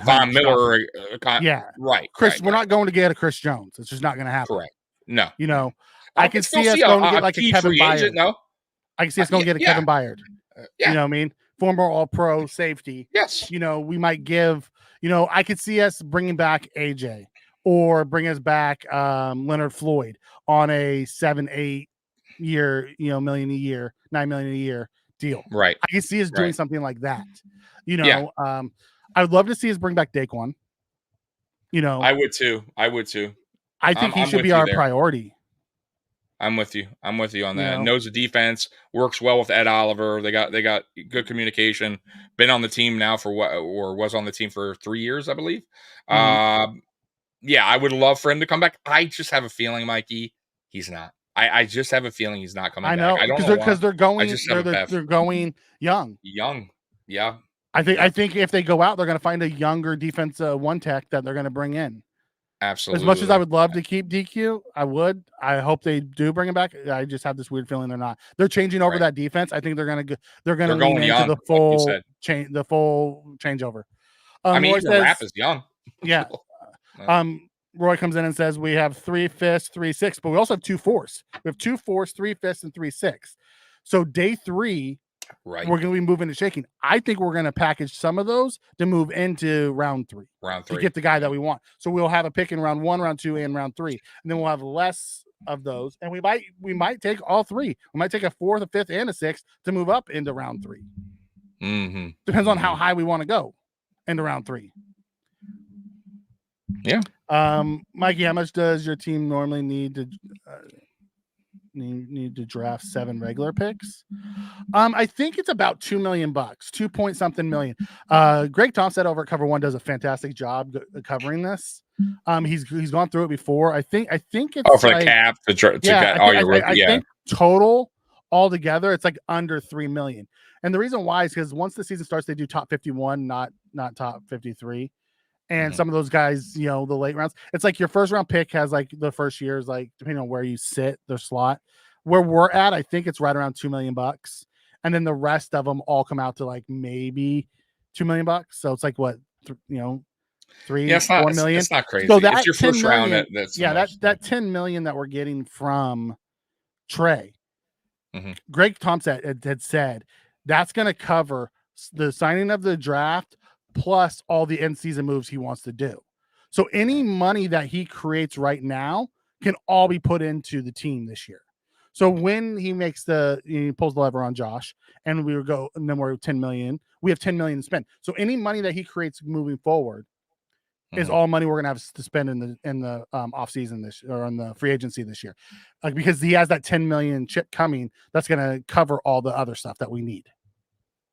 Von Miller. Right. Chris, we're not going to get a Chris Jones. It's just not going to happen. Correct. No. I can see us going to get like a Kevin Byard. No, I can see us going to get a Kevin Byard. You know what I mean? Former All-Pro safety. Yes. We might give. I could see us bringing back AJ, or bring us back Leonard Floyd on a 7-8 year, $9 million a year deal. Right. I can see us doing something like that. I would love to see us bring back Daquan. I would too. I think he should be our priority. I'm with you on that. Knows the defense, works well with Ed Oliver. They got good communication. Been on the team now was on the team for 3 years, I believe. I would love for him to come back. I just have a feeling, Mikey, he's not. I just have a feeling he's not coming back. I know because they're going. They're going young. Yeah. I think if they go out, they're going to find a younger defensive one tech that they're going to bring in. Absolutely. As much as I would love to keep DQ, I would. I hope they do bring him back. I just have this weird feeling they're not. They're changing over that defense. I think they're going to lean into young, the full changeover. Roy says, Rapp is young. Yeah. Roy comes in and says we have 3 5ths, 3 6, but we also have 2 4s. We have 2 4s, 3 5ths, and 3 6. So day 3 Right. We're going to be moving and shaking. I think we're going to package some of those to move into round 3. To get the guy that we want. So we'll have a pick in round 1, round 2, and round 3. And then we'll have less of those. And we might take all 3. We might take a 4th, a 5th, and a 6th to move up into round 3. Mm-hmm. Depends on how high we want to go into round 3. Yeah. Mikey, how much does your team normally need to draft 7 regular picks? I think it's about $2 million, 2 point something million. Greg Thompson over at Cover One does a fantastic job covering this. He's gone through it before. I think it's for the cap to get all your rookies. I think total altogether it's like under 3 million. And the reason why is because once the season starts, they do top 51, not top 53. And some of those guys, the late rounds, it's like your first round pick has like the first year is like, depending on where you sit, their slot. Where we're at, I think it's right around $2 million. And then the rest of them all come out to like maybe $2 million. So it's like what, 3, 4 million. It's not crazy. So that it's your first round. That 10 million that we're getting from Trey, Greg Thompson had said that's going to cover the signing of the draft plus all the end season moves he wants to do. So any money that he creates right now can all be put into the team this year. So when he pulls the lever on Josh and and then we're 10 million, we have 10 million to spend. So any money that he creates moving forward is all money we're going to have to spend in the off season or on the free agency this year. Because he has that 10 million chip coming, that's going to cover all the other stuff that we need.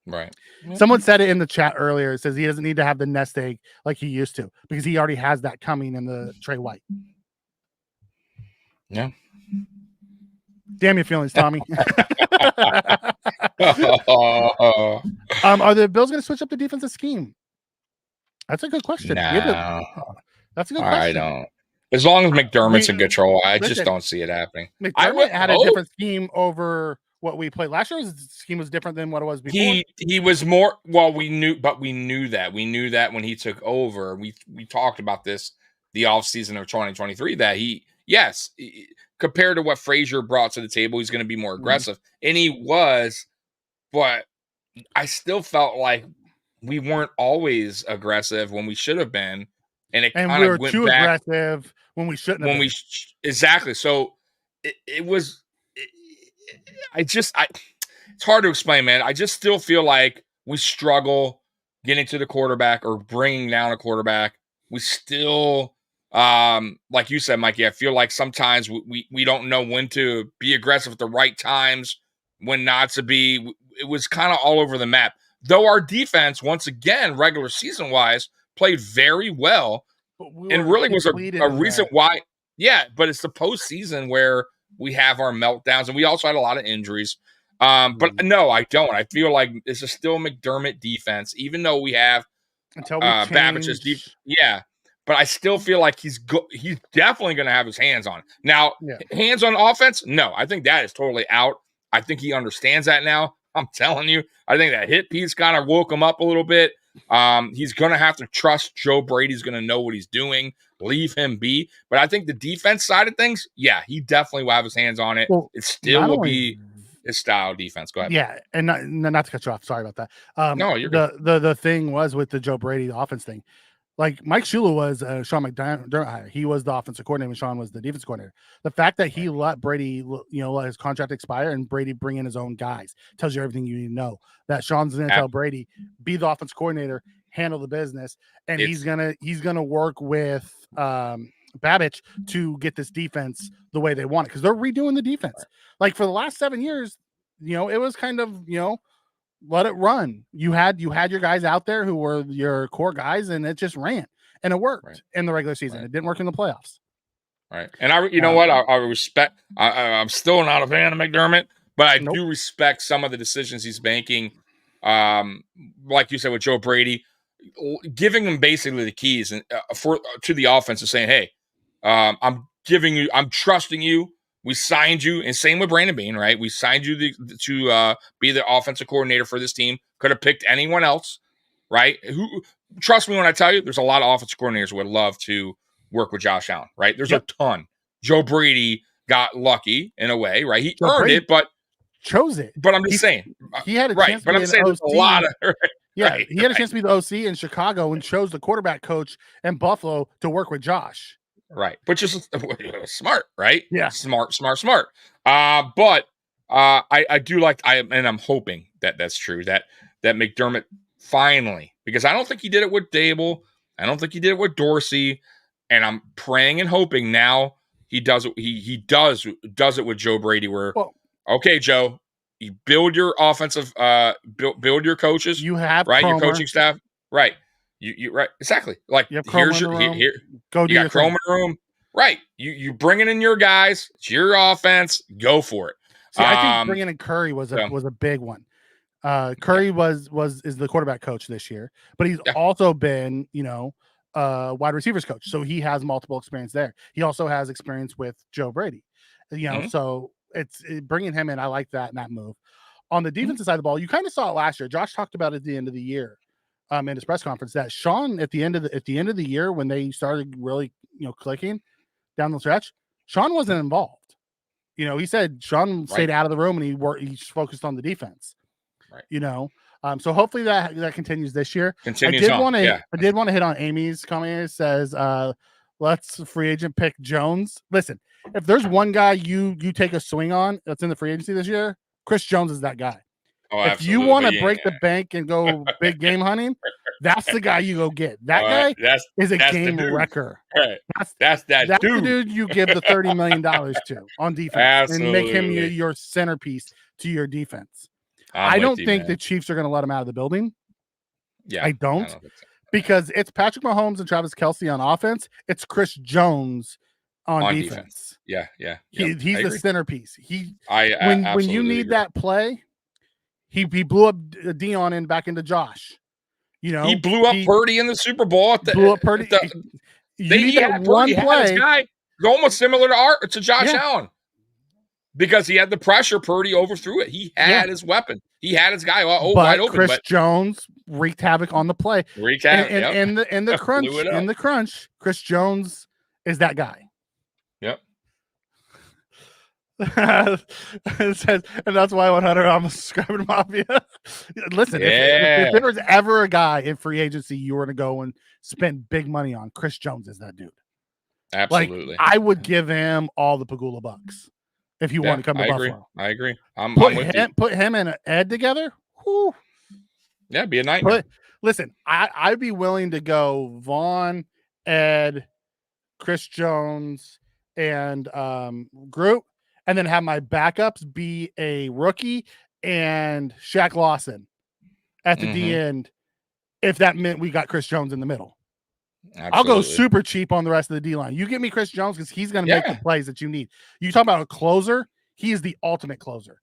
Right. Someone said it in the chat earlier. It says he doesn't need to have the nest egg like he used to because he already has that coming in the Trey White. Yeah. Damn your feelings, Tommy. Are the Bills going to switch up the defensive scheme? That's a good question. No. That's a good question. I don't. As long as McDermott's in control, I just don't see it happening. McDermott had a different scheme over what we played last year's scheme was different than what it was before. He was more we knew that when he took over. We talked about this the offseason of 2023 that compared to what Frazier brought to the table, he's going to be more aggressive. And he was, but I still felt like we weren't always aggressive when we should have been. And it kind of went too back aggressive when we shouldn't have been. Exactly. So it was it's hard to explain, man. I just still feel like we struggle getting to the quarterback or bringing down a quarterback. We still, like you said, Mikey, I feel like sometimes we don't know when to be aggressive at the right times, when not to be. It was kind of all over the map. Though our defense, once again, regular season wise, played very well, and really was a reason why. Yeah, but it's the postseason where we have our meltdowns, and we also had a lot of injuries. But no, I don't. I feel like this is still McDermott defense, even though we have Babbitt's defense. Yeah, but I still feel like he's definitely going to have his hands on it. Now, hands on offense? No, I think that is totally out. I think he understands that now. I'm telling you, I think that hit piece kind of woke him up a little bit. He's going to have to trust Joe Brady's going to know what he's doing, leave him be. But I think the defense side of things, he definitely will have his hands on it. Well, it still will be his style defense. Go ahead. Yeah, and not to cut you off. Sorry about that. No, you're good. The thing was with the Joe Brady offense thing. Like Mike Shula was Sean McDermott hire. He was the offensive coordinator and Sean was the defense coordinator. The fact that he let Brady, let his contract expire and Brady bring in his own guys tells you everything you need to know. That Sean's going to tell Brady, be the offense coordinator, handle the business, and he's gonna work with Babbitt to get this defense the way they want it because they're redoing the defense. Right. Like for the last 7 years, it was kind of let it run. You had your guys out there who were your core guys, and it just ran, and it worked in the regular season. Right. It didn't work in the playoffs. Right, and I respect. I'm still not a fan of McDermott, but I do respect some of the decisions he's making. Like you said with Joe Brady, giving him basically the keys and to the offense, and saying, "Hey, I'm trusting you. We signed you," and same with Brandon Beane, right? We signed you to be the offensive coordinator for this team. Could have picked anyone else, right? Trust me when I tell you, there's a lot of offensive coordinators who would love to work with Josh Allen, right? There's a ton. Joe Brady got lucky in a way, right? He earned it, but chose it. But I'm just saying, he had a right, chance to but be I'm an saying OC. there's a lot of He had a chance to be the OC in Chicago and chose the quarterback coach in Buffalo to work with Josh. Right, which is smart, right? Yeah, smart. But I do like I'm hoping that that's true. That McDermott finally, because I don't think he did it with Dable, I don't think he did it with Dorsey, and I'm praying and hoping now he does it. He does it with Joe Brady. Where okay, Joe, you build your offensive, build your coaches. You have right, Cromer. your coaching staff, right. You right, exactly. Like here's your here. Go do you your got Cromer in the room. Right. You bringing in your guys. It's your offense. Go for it. See, I think bringing in Curry was a big one. Curry is the quarterback coach this year, but he's also been, wide receivers coach. So he has multiple experience there. He also has experience with Joe Brady, so it's bringing him in. I like that move. On the defensive side of the ball, you kind of saw it last year. Josh talked about it at the end of the year in his press conference that Sean at the end of the year when they started really, clicking down the stretch, Sean wasn't involved. He said Sean stayed out of the room and he focused on the defense. Right. So hopefully that continues this year. I did want to hit on Amy's comment. It says, let's free agent pick Jones. Listen, if there's one guy you take a swing on that's in the free agency this year, Chris Jones is that guy. Oh, if you want to break the bank and go big game hunting, that's the guy you go get. That guy is a game wrecker. Right. That's the dude you give the $30 million to on defense and make him your centerpiece to your defense. I don't think the Chiefs are going to let him out of the building. Yeah, I don't think so. Because it's Patrick Mahomes and Travis Kelce on offense. It's Chris Jones on defense. Yeah. He's the centerpiece. When you need that play, he blew up Dion and back into Josh. He blew up Purdy in the Super Bowl. Blew up Purdy. He had one play. Guy almost similar to Josh Allen. Because he had the pressure, Purdy overthrew it. He had his weapon. He had his guy wide open. Chris Jones wreaked havoc on the play. In the crunch, in the crunch, Chris Jones is that guy. Yep. It says, and that's why 100 I'm subscribing to Mafia. Listen, if there was ever a guy in free agency you were to go and spend big money on, Chris Jones is that dude. Absolutely. I would give him all the Pagula bucks. If you want to come to Buffalo. I agree. Put him and Ed together. Whew. Yeah, be a nightmare. Listen, I'd be willing to go Vaughn, Ed, Chris Jones, and Groot, and then have my backups be a rookie and Shaq Lawson at the end. If that meant we got Chris Jones in the middle. Absolutely. I'll go super cheap on the rest of the D-line. You give me Chris Jones because he's going to make the plays that you need. You talk about a closer. He is the ultimate closer.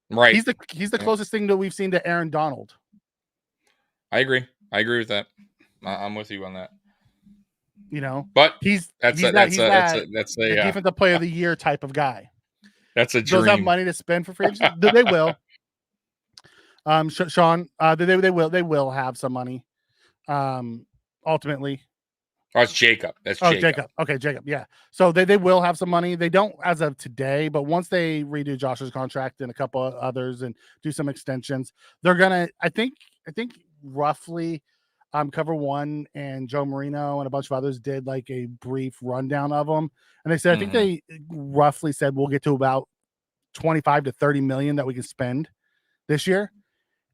Right. He's the closest thing that we've seen to Aaron Donald. I agree with that. I'm with you on that. But he's a defensive player of the year type of guy. That's a dream. Does have money to spend for free agency? They will. Sean, they will have some money. Ultimately. Oh, it's Jacob. That's Jacob. Okay, Jacob. Yeah. So they will have some money. They don't as of today, but once they redo Josh's contract and a couple of others and do some extensions, they're gonna. I think roughly, Cover One and Joe Marino and a bunch of others did like a brief rundown of them, and they said I think they roughly said we'll get to about 25 to 30 million that we can spend this year.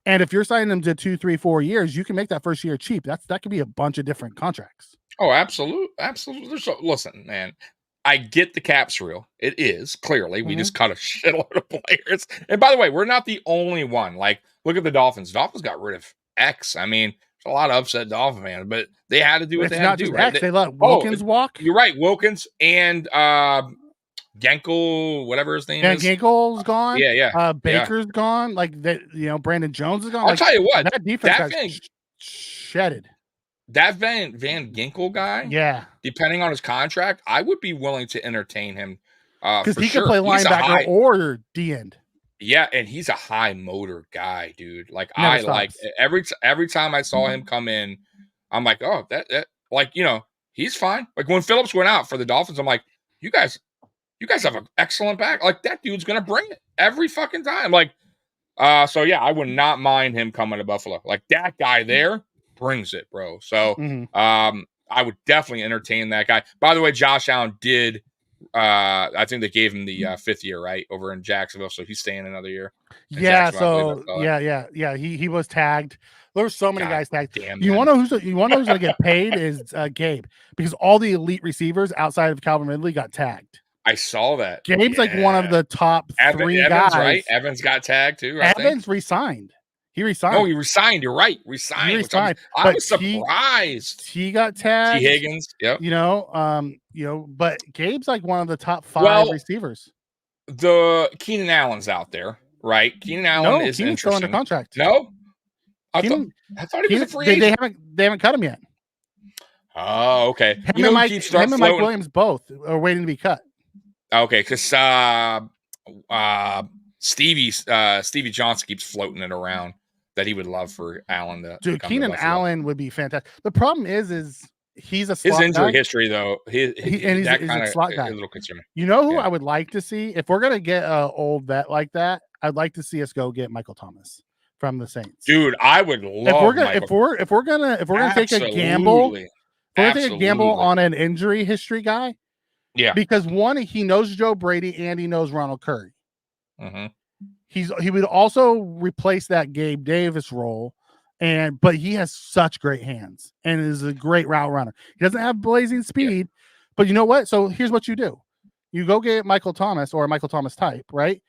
And if you're signing them to 2, 3, 4 years, you can make that first year cheap. That could be a bunch of different contracts. Oh, absolutely. So, listen, man, I get the cap's real. It is clearly. We just cut a shitload of players. And by the way, we're not the only one. Like, look at the Dolphins. Dolphins got rid of X. I mean, there's a lot of upset Dolphin fans, but they had to do what they had to do. Right? They let Wilkins walk. You're right, Wilkins and Genkel, whatever his name is. Genkel's gone. Yeah. Baker's gone. Like that, Brandon Jones is gone. I'll tell you what, that defense got shedded. That Van Ginkel guy, depending on his contract, I would be willing to entertain him. Because he can play linebacker or D end. Yeah, and he's a high motor guy, dude. Like every time I saw him come in, I'm like, oh, that he's fine. Like when Phillips went out for the Dolphins, I'm like, you guys have an excellent back. Like that dude's gonna bring it every fucking time. Like So yeah, I would not mind him coming to Buffalo. Like that guy there brings it, bro. So I would definitely entertain that guy. By the way, Josh Allen did. I think they gave him the 5th year right over in Jacksonville, so he's staying another year. Yeah. So yeah. He was tagged. There's so many guys tagged. Damn. You want to know who's gonna get paid is Gabe, because all the elite receivers outside of Calvin Ridley got tagged. I saw that. Gabe's like one of the top 3 Evans, guys. Right? Evans got tagged too. Evans resigned. He resigned. No, he resigned. You're right. Resigned. He resigned. I was surprised. He got tagged. T. Higgins. Yep. But Gabe's like one of the top 5 receivers. The Keenan Allen's out there, right? Keenan Allen is Keenan's still under contract. No, I thought he was a free agent. They haven't cut him yet. Oh, okay. Him and Mike Williams both are waiting to be cut. Okay, because Stevie Johnson keeps floating it around that he would love for Allen to. Dude, Keenan Allen would be fantastic. The problem is he's a slot his injury guy. history though. He's a slot guy. A little concerning. You know who I would like to see if we're gonna get an old vet like that? I'd like to see us go get Michael Thomas from the Saints. Dude, I would love. If we're gonna take a gamble, on an injury history guy. Yeah, because one, he knows Joe Brady and he knows Ronald Curry. Mm-hmm. He would also replace that Gabe Davis role, but he has such great hands and is a great route runner. He doesn't have blazing speed, but you know what? So here's what you do: you go get Michael Thomas or a Michael Thomas type, right?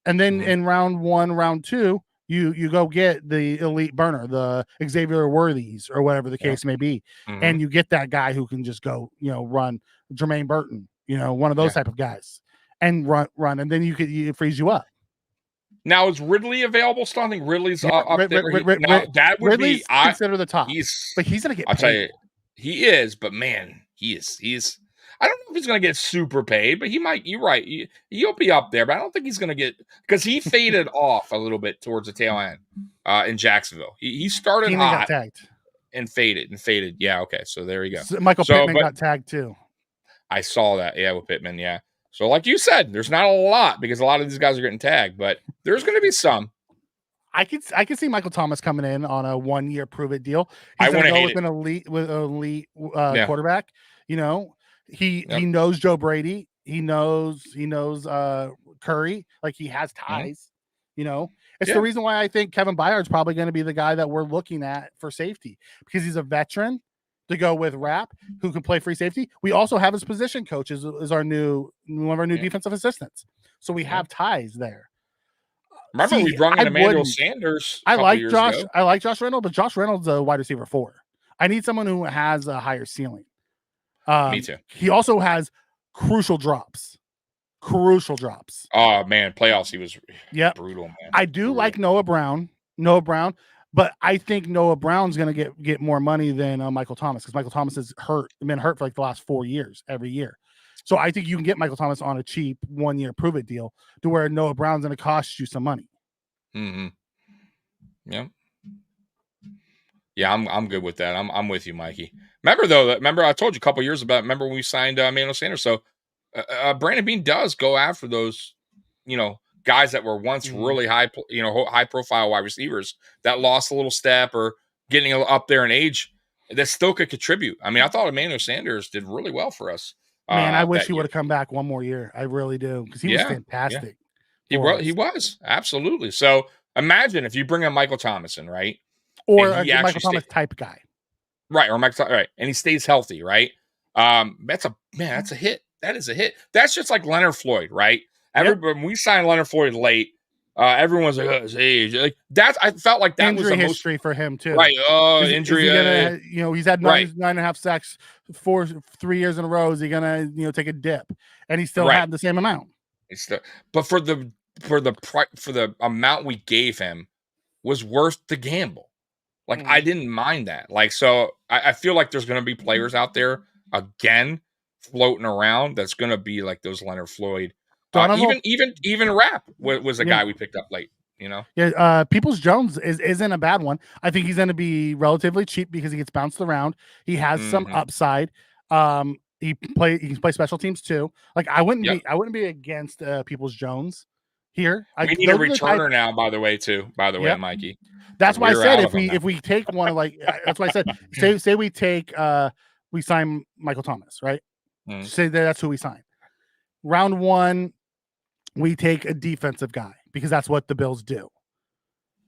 And then in round 1, round 2, you go get the elite burner, the Xavier Worthies or whatever the case may be, and you get that guy who can just go, run Jermaine Burton, one of those type of guys, and run, and then it frees you up. Now is Ridley available? Still, I think Ridley's up there. That would Ridley's be consider the top. But he's gonna get paid. I'll tell you, he is. But man, he's. I don't know if he's going to get super paid, but he might. You're right. He'll be up there, but I don't think he's going to get, because he faded off a little bit towards the tail end in Jacksonville. He started hot, got tagged, and faded. Yeah, okay. So there you go. So Michael Pittman got tagged too. I saw that. Yeah, with Pittman. Yeah. So like you said, there's not a lot because a lot of these guys are getting tagged, but there's going to be some. I could see Michael Thomas coming in on a 1-year prove it deal. He's going to go with an elite quarterback. He knows Joe Brady. He knows Curry. Like, he has ties. It's the reason why I think Kevin Byard's probably going to be the guy that we're looking at for safety, because he's a veteran to go with Rapp, who can play free safety. We also have his position coach is one of our new defensive assistants. So we have ties there. Remember, we brought in Emmanuel Sanders. I like Josh Reynolds, but Josh Reynolds is a wide receiver 4. I need someone who has a higher ceiling. Me too. He also has crucial drops. Oh man, playoffs he was brutal, man. I do like Noah Brown, but I think Noah Brown's going to get more money than Michael Thomas, because Michael Thomas has been hurt for like the last 4 years, every year. So I think you can get Michael Thomas on a cheap 1-year prove it deal, to where Noah Brown's going to cost you some money. Yeah. Yeah, I'm good with that. I'm with you, Mikey. Remember I told you a couple years about. Remember when we signed Emmanuel Sanders? So Brandon Beane does go after those, guys that were once really high profile wide receivers that lost a little step or getting up there in age, that still could contribute. I mean, I thought Emmanuel Sanders did really well for us. Man, I wish he would have come back one more year. I really do, because he was fantastic. Yeah. He was absolutely. So imagine if you bring in Michael Thomas in, right? Or a Michael Thomas type guy. Right, or Michael, right, and he stays healthy, right? That's a hit. That is a hit. That's just like Leonard Floyd, right? When we signed Leonard Floyd late, everyone's like, oh, his age. Like I felt like that injury was the history for him too. Right. Injury. He's had 9.5 sacks 3 years in a row. Is he gonna take a dip? And he still had the same amount. But for the amount we gave him was worth the gamble. Like, I didn't mind that. Like, so I feel like there's going to be players out there again floating around that's going to be like those Leonard Floyd. Even Rapp was a guy we picked up late. Yeah. Peoples Jones isn't a bad one. I think he's going to be relatively cheap because he gets bounced around. He has some upside. He can play special teams too. Like, I wouldn't be against Peoples Jones. Here, we need a returner now. By the way, too. By the way, Mikey. That's why I said if we take one of that's why I said say we take we sign Michael Thomas, right? Say that's who we sign. Round 1, we take a defensive guy because that's what the Bills do.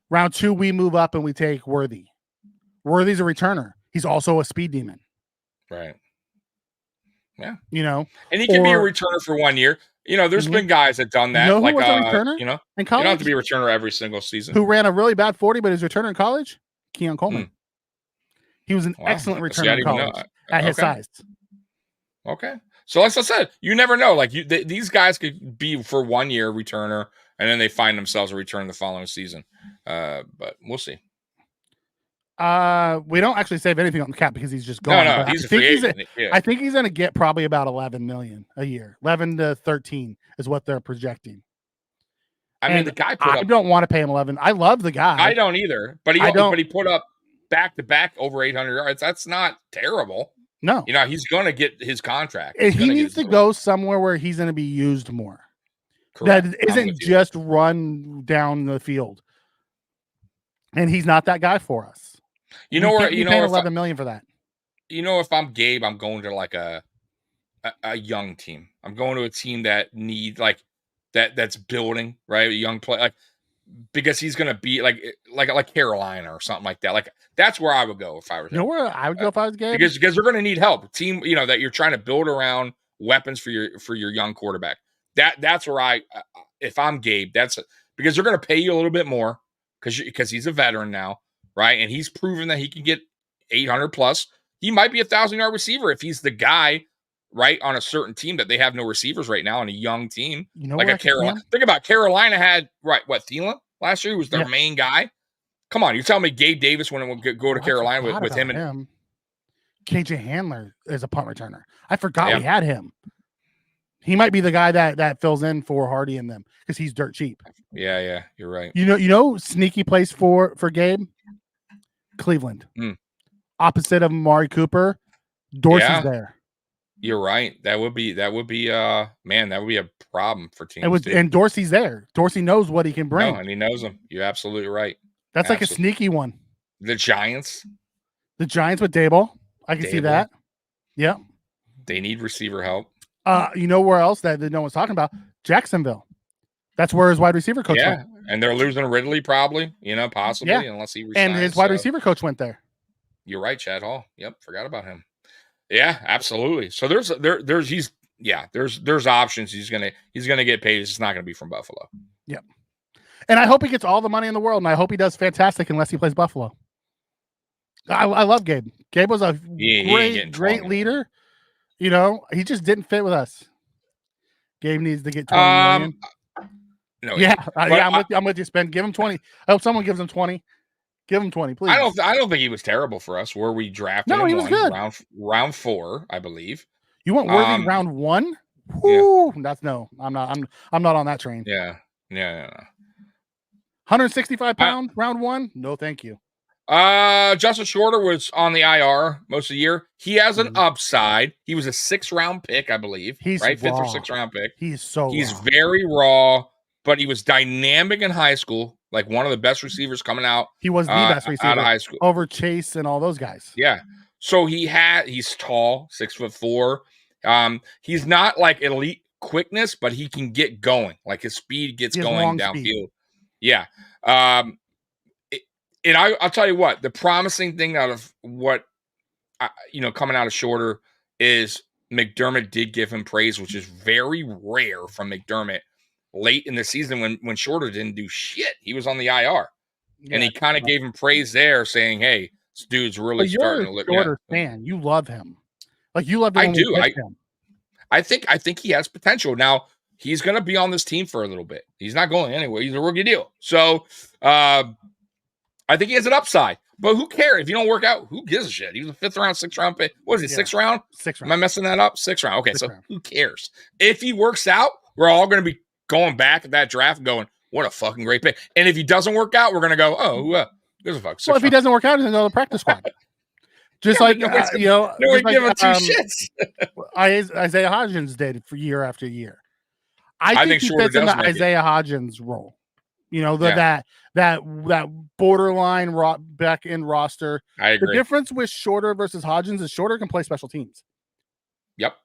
Round 2, we move up and we take Worthy. Worthy's a returner. He's also a speed demon. Right. Yeah. And he can be a returner for 1 year. There's been guys that done that. Who was a returner in college? You don't have to be a returner every single season. Who ran a really bad 40, but his returner in college? Keon Coleman. He was an excellent returner in college at his size. Okay. So as I said, you never know. Like these guys could be for 1 year returner, and then they find themselves a return the following season. But we'll see. We don't actually save anything on the cap because he's just gone. No, he's a free agent. I think he's going to get probably about 11 million a year. 11 to 13 is what they're projecting. I mean, the guy put up. I don't want to pay him 11. I love the guy. I don't either. But he put up back to back over 800 yards. That's not terrible. No. He's going to get his contract. He needs to go somewhere where he's going to be used more. Correct. That isn't just run down the field. And he's not that guy for us. Paying $11 million for that. If I'm Gabe, I'm going to like a young team. I'm going to a team that need that's building, right? A young play, because he's going to be like Carolina or something like that. Like that's where I would go if I was. Where I would go if I was Gabe? Because they're going to need help. Team, that you're trying to build around weapons for your young quarterback. That's where if I'm Gabe, that's because they're going to pay you a little bit more because he's a veteran now. Right. And he's proven that he can get 800 plus. He might be 1,000-yard receiver if he's the guy, right, on a certain team that they have no receivers right now on a young team. Like a Carolina. Think about Carolina had, Thielen last year? Who was their main guy? Come on. You're telling me Gabe Davis wouldn't go to Carolina with him and KJ Handler is a punt returner. I forgot we had him. He might be the guy that fills in for Hardy and them because he's dirt cheap. Yeah, you're right. Sneaky place for Gabe? Cleveland. Opposite of Amari Cooper. Dorsey's there. You're right. That would be that would be a problem for teams. And Dorsey's there. Dorsey knows what he can bring. No, and he knows them. You're absolutely right. That's like a sneaky one. The Giants with Dable. I can see that. Yeah. They need receiver help. Where else that no one's talking about? Jacksonville. That's where his wide receiver coach went. And they're losing Ridley probably, possibly, unless he resigns. And his wide receiver coach went there. You're right, Chad Hall. Yep, forgot about him. Yeah, absolutely. So there's options. He's gonna get paid. It's just not gonna be from Buffalo. Yep. And I hope he gets all the money in the world, and I hope he does fantastic unless he plays Buffalo. I love Gabe. Gabe was a great leader. He just didn't fit with us. Gabe needs to get 20 million. No, I'm with you, Spen. Give him 20. I hope someone gives him 20. Give him 20, please. I don't think he was terrible for us. Where we drafted him, he was good. Round 4, I believe. You want Worthy round 1? Woo, that's no. I'm not on that train. Yeah. 165 pounds, round 1? No, thank you. Justin Shorter was on the IR most of the year. He has an upside. He was a 6th round pick, I believe. He's right, raw. 5th or 6th round pick. He's very raw, but he was dynamic in high school. Like one of the best receivers coming out. He was the best receiver out of high school over Chase and all those guys. Yeah. So he's tall, 6'4". He's not like elite quickness, but he can get going. Like his speed gets going downfield. Yeah. And I'll tell you what, the promising thing out of what, coming out of Shorter is McDermott did give him praise, which is very rare from McDermott late in the season when Shorter didn't do shit. He was on the IR. Yeah, and he kind of gave him praise there saying, hey, this dude's really starting to live. Shorter fan. You love him. Like you love him. I do. I think he has potential. Now, he's going to be on this team for a little bit. He's not going anywhere. He's a rookie deal. So, I think he has an upside, but who cares if you don't work out? Who gives a shit? He was a 5th round, 6th round pick. What is he? 6th round? 6th round. Am I messing that up? 6th round. Okay, who cares? If he works out, we're all going to be going back at that draft and going, "What a fucking great pick!" And if he doesn't work out, we're going to go, "Oh, who gives a fuck?" Well, if he doesn't work out, he's another practice squad. Just like nobody's giving two shits. Isaiah Hodgins did for year after year. I think he fits in the Isaiah Hodgins role. You know, that borderline back end roster. I agree. The difference with Shorter versus Hodgins is Shorter can play special teams. Yep.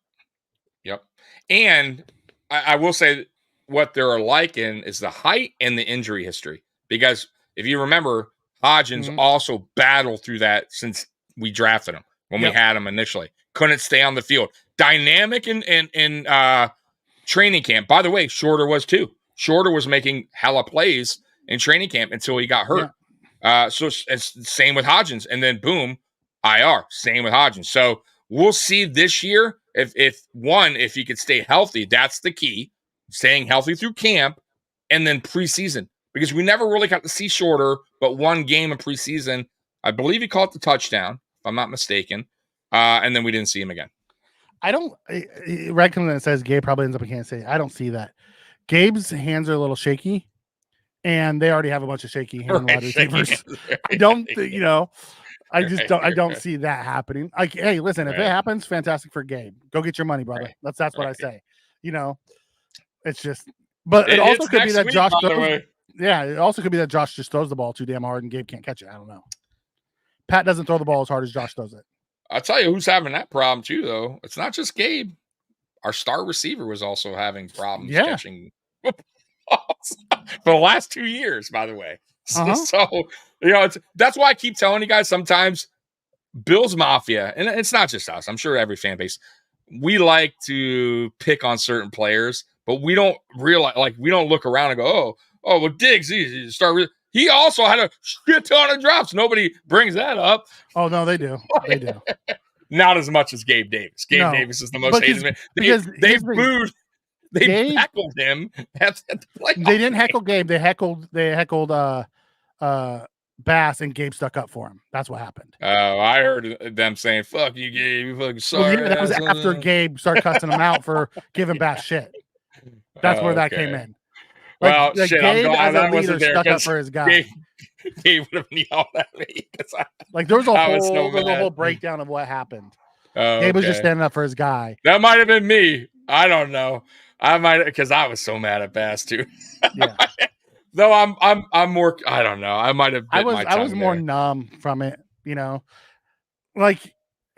And I will say what they're liking is the height and the injury history. Because if you remember, Hodgins also battled through that since we drafted him when we had him initially. Couldn't stay on the field. Dynamic in training camp. By the way, Shorter was too. Shorter was making hella plays in training camp until he got hurt. So it's same with Hodgins. And then boom, IR. Same with Hodgins. So we'll see this year if he could stay healthy. That's the key. Staying healthy through camp and then preseason. Because we never really got to see Shorter, but one game in preseason. I believe he caught the touchdown, if I'm not mistaken. And then we didn't see him again. I don't. Red comes in and says Gabe probably ends up in Kansas City. I don't see that. Gabe's hands are a little shaky, and they already have a bunch of shaky hand wide receivers. I don't. I just don't. I don't see that happening. Like, hey, listen, if it happens, fantastic for Gabe. Go get your money, brother. That's what I say. It's just. But it also could be that Josh. It also could be that Josh just throws the ball too damn hard and Gabe can't catch it. I don't know. Pat doesn't throw the ball as hard as Josh throws it. I'll tell you who's having that problem too, though. It's not just Gabe. Our star receiver was also having problems catching footballs for the last 2 years, by the way. So that's why I keep telling you guys sometimes Bills Mafia, and it's not just us. I'm sure every fan base, we like to pick on certain players, but we don't realize, we don't look around and go, well, Diggs, he also had a shit ton of drops. Nobody brings that up. Oh, no, they do. They do. Not as much as Gabe Davis. Davis is the most hated man. They booed. They heckled him at the playoff. They didn't heckle Gabe. They heckled Bass, and Gabe stuck up for him. That's what happened. Oh, I heard them saying, fuck you, Gabe. You fucking sorry. That was after Gabe started cussing him out for giving Bass shit. That's where that came in. Well, shit, Gabe, I'm glad as a leader, stuck up for his guy. Gabe would have yelled at me. There was a whole breakdown of what happened. Gabe was just standing up for his guy. That might have been me. I don't know. I might, because I was so mad at Bass too. Yeah. Though I'm more. I don't know. I might have. I was more numb from it. It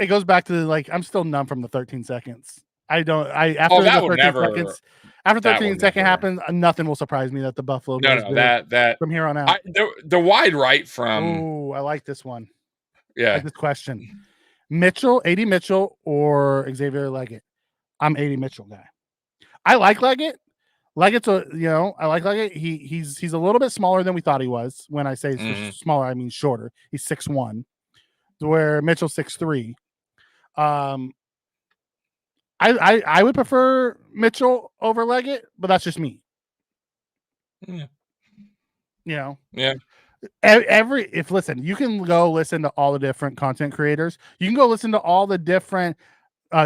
goes back to I'm still numb from the 13 seconds. After the 13 second happens, nothing will surprise me that the Buffalo. That from here on out. The wide right from. Ooh, I like this one. Yeah. I like this question. AD Mitchell or Xavier Leggett? I'm AD Mitchell guy. I like Leggett. Leggett's I like Leggett. He's a little bit smaller than we thought he was. When I say smaller, I mean shorter. He's 6'1", where Mitchell's 6'3". I would prefer Mitchell over Leggett, but that's just me. Yeah. Yeah. Listen, you can go listen to all the different content creators. You can go listen to all the different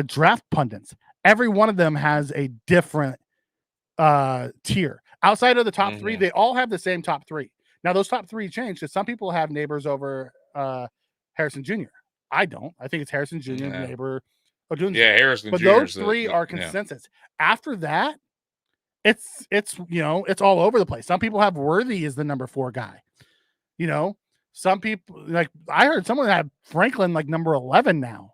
draft pundits. Every one of them has a different tier. Outside of the top three, they all have the same top three. Now, those top three change because some people have Neighbors over Harrison Jr. I don't. I think it's Harrison Jr. Neighbor. Harrison But Jr. those three are consensus. After that, it's all over the place. Some people have Worthy as the number 4 guy. Some people I heard someone had Franklin number 11 now.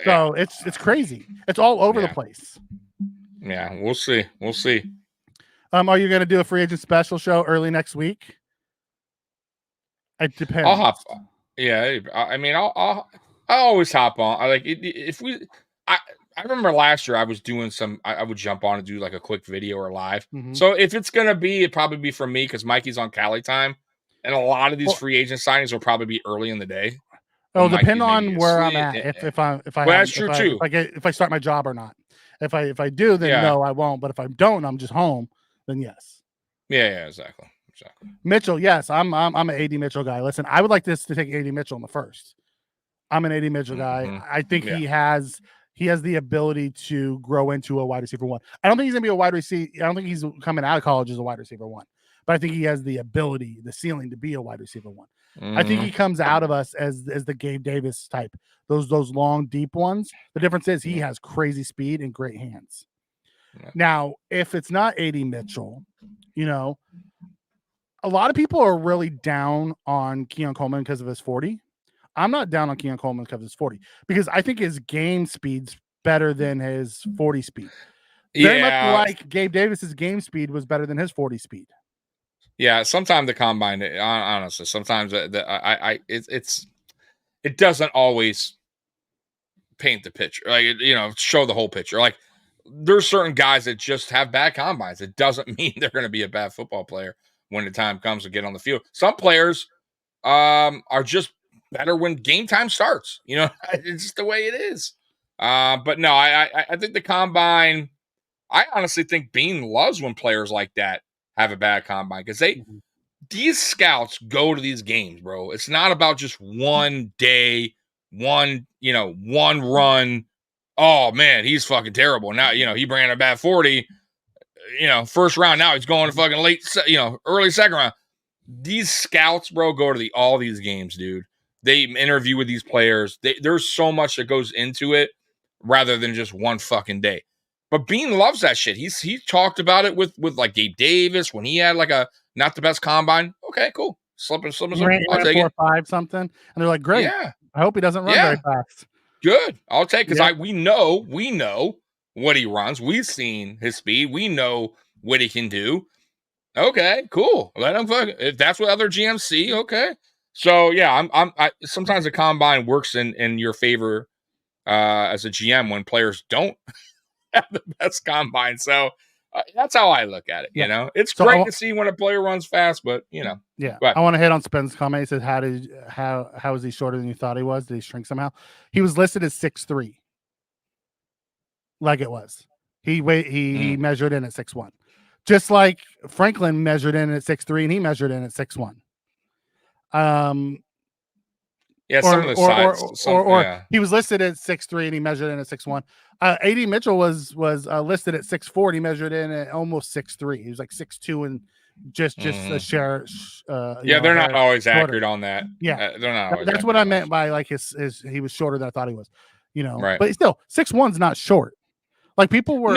So it's crazy. It's all over the place. Yeah, we'll see. Are you going to do a free agent special show early next week? It depends. I'll hop. Yeah, I mean, I'll always hop on. I remember last year I was doing I would jump on and do a quick video or live. Mm-hmm. So if it's gonna be, it'd probably be for me because Mikey's on Cali time, and a lot of these free agent signings will probably be early in the day. It'll depend on where I'm at. If I start my job or not. If I do, then no, I won't. But if I don't, I'm just home. Then yes. Yeah, exactly. Mitchell, yes, I'm an AD Mitchell guy. Listen, I would like this to take AD Mitchell in the first. I'm an AD Mitchell guy. Mm-hmm. I think he has the ability to grow into a wide receiver 1. I don't think he's gonna be a wide receiver. I don't think he's coming out of college as a wide receiver 1. But I think he has the ability, the ceiling to be a wide receiver 1. Mm-hmm. I think he comes out of us as the Gabe Davis type. Those long, deep ones. The difference is he has crazy speed and great hands. Now, if it's not AD Mitchell, you know, a lot of people are really down on Keon Coleman because of his 40. I'm not down on Keon Coleman because of his 40 because I think his game speed's better than his 40 speed. Very much like Gabe Davis's game speed was better than his 40 speed. Yeah, sometimes the combine, honestly, sometimes it doesn't always paint the picture, like, you know, show the whole picture. Like, there's certain guys that just have bad combines. It doesn't mean they're going to be a bad football player when the time comes to get on the field. Some players are just better when game time starts. You know, it's just the way it is. But no, I think the combine, I honestly think Bean loves when players like that have a bad combine because these scouts go to these games, bro. It's not about just one day, one run. Oh man, he's fucking terrible. Now, you know, he ran a bad 40, you know, first round. Now he's going to fucking late, you know, early second round. These scouts, bro, go to all these games, dude. They interview with these players. There's so much that goes into it rather than just one fucking day. But Bean loves that shit. He talked about it with like Gabe Davis when he had like a not the best combine. Okay, cool. Slip. He ran 4.5 something, and they're like, great. Yeah. I hope he doesn't run very fast. Good. I'll take because we know what he runs. We've seen his speed. We know what he can do. Okay, cool. Let him fuck. If that's what other GMs see, okay. So yeah, I sometimes the combine works in your favor as a GM when players don't have the best combine. So that's how I look at it. You know, it's great to see when a player runs fast, but you know, I want to hit on Spen's comment. He said, "How is he shorter than you thought he was? Did he shrink somehow?" He was listed as 6'3", like it was. He measured in at 6'1", just like Franklin measured in at 6'3", and he measured in at 6'1". He was listed at 6'3" and he measured in at 6'1". AD Mitchell was listed at 6'4", and he measured in at almost 6'3". He was like 6'2" and just a share. They're not always shorter. Accurate on that. Yeah, they're not. Always that's what I meant by like his he was shorter than I thought he was. You know, right. But still 6'1's not short. Like people were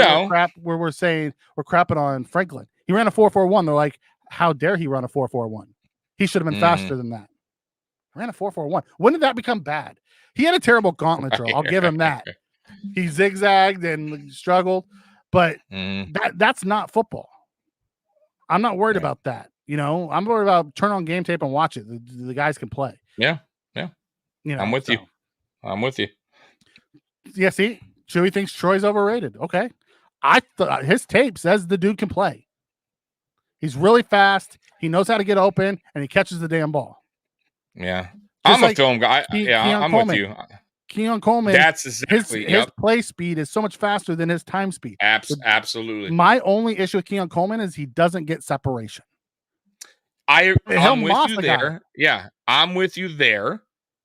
saying we're crapping on Franklin. He ran a 4.41. They're like, how dare he run a 4.41? He should have been faster than that. Ran a 4.41. When did that become bad? He had a terrible gauntlet drill. I'll give him that. He zigzagged and struggled, but that's not football. I'm not worried about that. You know, I'm worried about turn on game tape and watch it. The guys can play. Yeah. You know, I'm with you. Yeah, see, Chewy thinks Troy's overrated. Okay. I thought his tape says the dude can play. He's really fast. He knows how to get open, and he catches the damn ball. Yeah. I'm a film guy. I'm Coleman. with you. Keon Coleman, that's exactly his play speed is so much faster than his time speed. Absolutely. My only issue with Keon Coleman is he doesn't get separation. I'm with you there. Yeah, I'm with you there.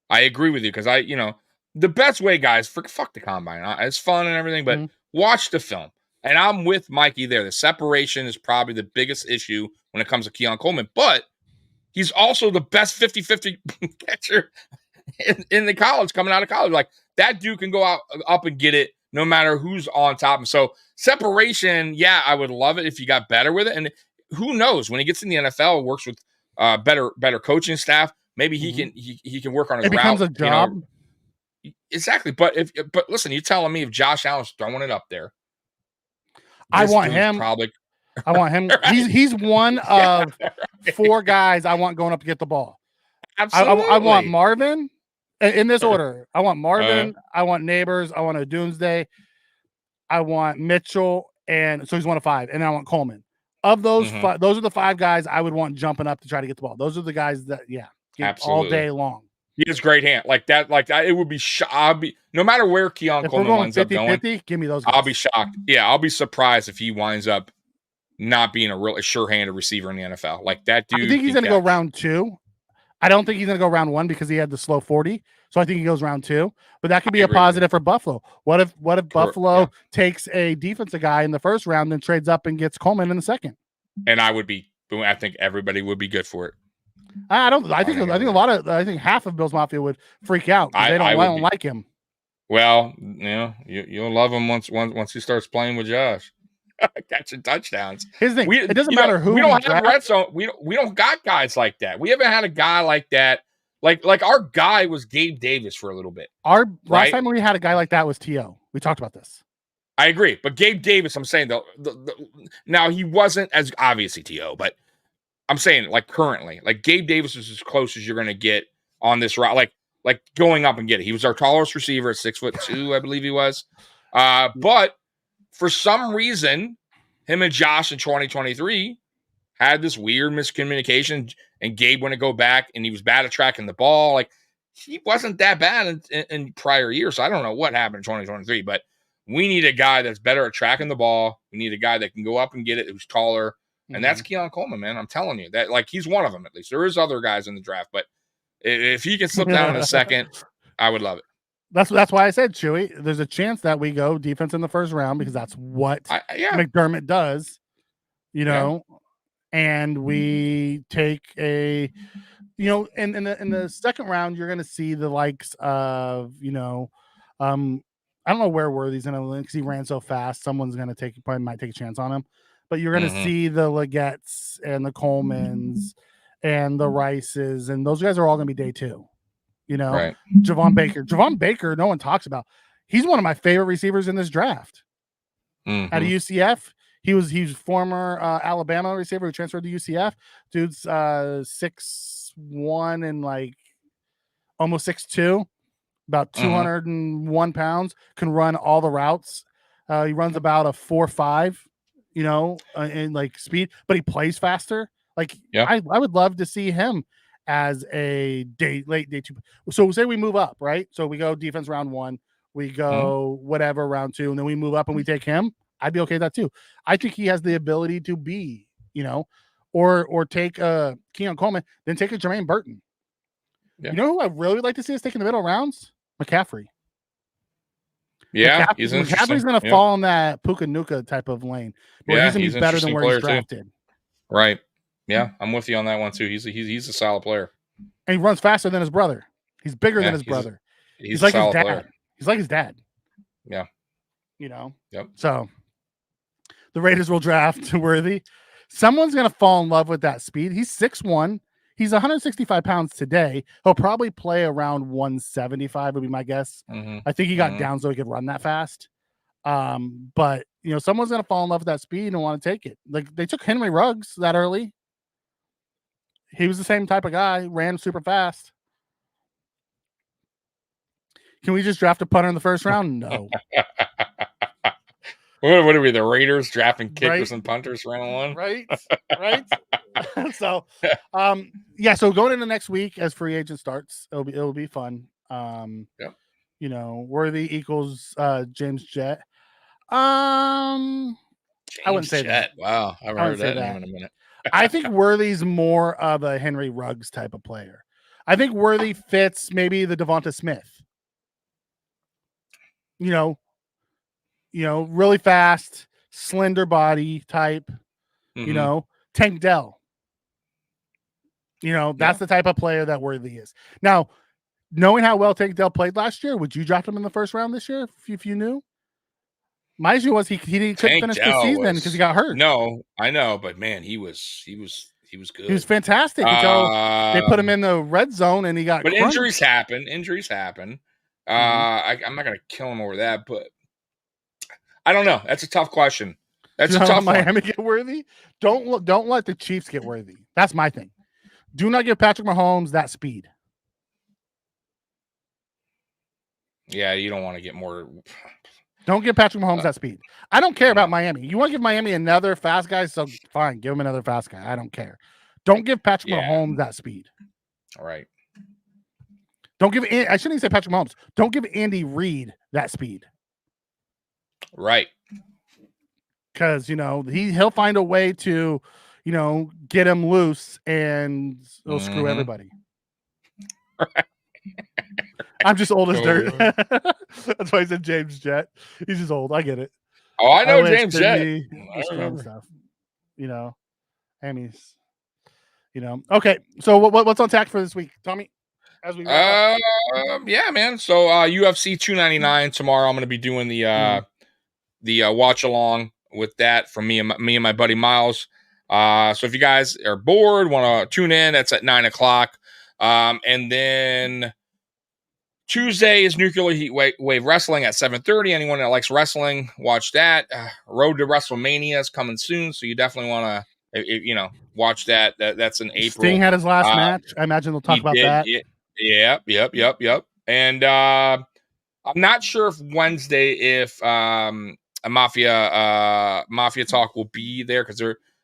I agree with you because the best way, guys, fuck the combine. It's fun and everything, but watch the film. And I'm with Mikey there. The separation is probably the biggest issue when it comes to Keon Coleman, but he's also the best 50-50 catcher in the college, coming out of college. Like, that dude can go up and get it no matter who's on top. And so separation, I would love it if you got better with it. And who knows, when he gets in the NFL, works with better coaching staff, maybe he can work on his route. It becomes a job. Exactly. But listen, you're telling me if Josh Allen's throwing it up there, I want him. I want him. He's one of 4 guys I want going up to get the ball. Absolutely. I want Marvin in this order. I want Marvin. I want Neighbors. I want a Doomsday. I want Mitchell, and so he's one of 5. And I want Coleman. Of those, those are the 5 guys I would want jumping up to try to get the ball. Those are the guys that, get all day long. He has great hand like that. It would be. I'll be no matter where Keon Coleman winds up going. Give me those guys. I'll be shocked. Yeah, I'll be surprised if he winds up not being a really sure-handed receiver in the NFL. Like that dude. I think he's going to go round 2. I don't think he's going to go round 1 because he had the slow 40. So I think he goes round 2. But that could be a positive for Buffalo. What if Buffalo takes a defensive guy in the first round, then trades up and gets Coleman in the second? And I think everybody would be good for it. I think half of Bill's Mafia would freak out. They don't like him. Well, you'll love him once he starts playing with Josh. catching touchdowns. His thing, it doesn't matter who we don't have red zone. We don't got guys like that. We haven't had a guy like that. Like our guy was Gabe Davis for a little bit. Last time we had a guy like that was T.O. We talked about this. I agree, but Gabe Davis, I'm saying though, now he wasn't as obviously T.O., but I'm saying like currently, like Gabe Davis is as close as you're going to get on this route. Like going up and get it. He was our tallest receiver at 6'2", I believe he was. But for some reason, him and Josh in 2023 had this weird miscommunication, and Gabe went to go back, and he was bad at tracking the ball. Like, he wasn't that bad in prior years. So I don't know what happened in 2023, but we need a guy that's better at tracking the ball. We need a guy that can go up and get it, who's taller, and that's Keon Coleman, man. I'm telling you that, like, he's one of them at least. There is other guys in the draft, but if he can slip down in a second, I would love it. That's why I said, Chewy, there's a chance that we go defense in the first round because that's what McDermott does, and we take a, in the second round, you're going to see the likes of, I don't know where Worthy's going to land because he ran so fast. Someone's going to probably might take a chance on him, but you're going to see the Legettes and the Colemans and the Rices, and those guys are all going to be day 2. Right. Javon Baker, no one talks about. He's one of my favorite receivers in this draft. At a UCF, he was former Alabama receiver who transferred to UCF. Dude's 6'1" and like almost 6'2", about 201 pounds. Can run all the routes. He runs about a 4.5, in like speed, but he plays faster. Like I would love to see him as a late day 2. So say we move up, right? So we go defense round 1, we go whatever round 2, and then we move up and we take him. I'd be okay with that too. I think he has the ability to be, or take Keon Coleman, then take a Jermaine Burton. Yeah. You know who I really would like to see us take in the middle rounds? McCaffrey. Yeah, McCaffrey's going to fall in that Puka Nuka type of lane. Where he's going to be better than where he's drafted. Too. Right. Yeah, I'm with you on that one too. He's a solid player, and he runs faster than his brother. He's bigger than his brother. He's like his dad. Player. He's like his dad. Yeah. Yep. So the Raiders will draft Worthy. Someone's gonna fall in love with that speed. He's 6'1". He's 165 pounds today. He'll probably play around 175 would be my guess. I think he got down so he could run that fast. But someone's gonna fall in love with that speed and want to take it. Like they took Henry Ruggs that early. He was the same type of guy, ran super fast. Can we just draft a punter in the first round? No. What are we, the Raiders drafting kickers and punters round 1? Right. So, so going into next week as free agent starts, it'll be fun. Worthy equals James Jett. I wouldn't say that. Wow, I haven't heard that name in a minute. I think Worthy's more of a Henry Ruggs type of player. I think Worthy fits maybe the Devonta Smith. Really fast, slender body type. Tank Dell. That's the type of player that Worthy is. Now, knowing how well Tank Dell played last year, would you draft him in the first round this year if you knew? My issue was he couldn't finish the season because he got hurt. No, I know, but man, he was good. He was fantastic until they put him in the red zone and he got. But crunched. Injuries happen. I'm not gonna kill him over that, but I don't know. That's a tough question. That's a tough Miami one. Get Worthy. Don't let the Chiefs get Worthy. That's my thing. Do not give Patrick Mahomes that speed. Yeah, you don't want to get more. Don't give Patrick Mahomes that speed. I don't care about Miami. You want to give Miami another fast guy? So fine, give him another fast guy. I don't care. Don't give Patrick Mahomes that speed. All right. Don't give. I shouldn't even say Patrick Mahomes. Don't give Andy Reid that speed. Right. Because he'll find a way to, get him loose and it'll screw everybody. Right. I'm just old as dirt. That's why I said James Jett. He's just old. I get it. Oh, I know James Jett. Stuff. Amy's. Okay. So what's on tap for this week, Tommy? As we yeah, man. So UFC 299 tomorrow. I'm going to be doing the watch along. with that from me and my buddy Miles. So if you guys are bored, want to tune in, that's at 9:00. And then Tuesday is Nuclear Heat Wave Wrestling at 7:30. Anyone that likes wrestling, watch that. Road to WrestleMania is coming soon, so you definitely want to, watch that. That's in April. Sting had his last match. I imagine they'll talk about that. Yep. And I'm not sure if Wednesday if a Mafia talk will be there because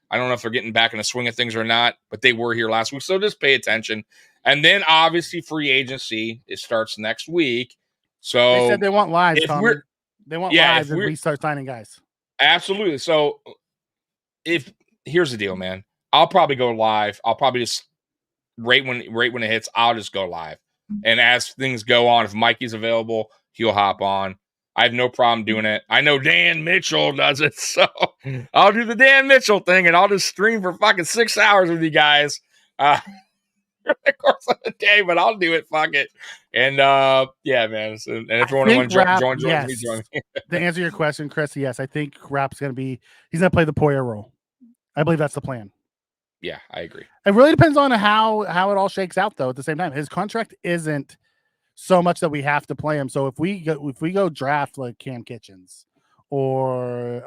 I don't know if they're getting back in the swing of things or not, but they were here last week, so just pay attention. And then obviously free agency, it starts next week. So they said they want lives, Tommy. They want lives if we start signing guys. Absolutely. So here's the deal, man. I'll probably go live. I'll probably just right when it hits, I'll just go live. And as things go on, if Mikey's available, he'll hop on. I have no problem doing it. I know Dan Mitchell does it, so I'll do the Dan Mitchell thing, and I'll just stream for fucking 6 hours with you guys. Of course on the day, but I'll do it. Fuck it. And yeah, man. So, and if everyone wants to join yes. me, join me. To answer your question, Chris, yes, I think Rap's he's gonna play the Poyer role. I believe that's the plan. Yeah, I agree. It really depends on how it all shakes out, though. At the same time, his contract isn't so much that we have to play him. So if we go draft like Cam Kitchens or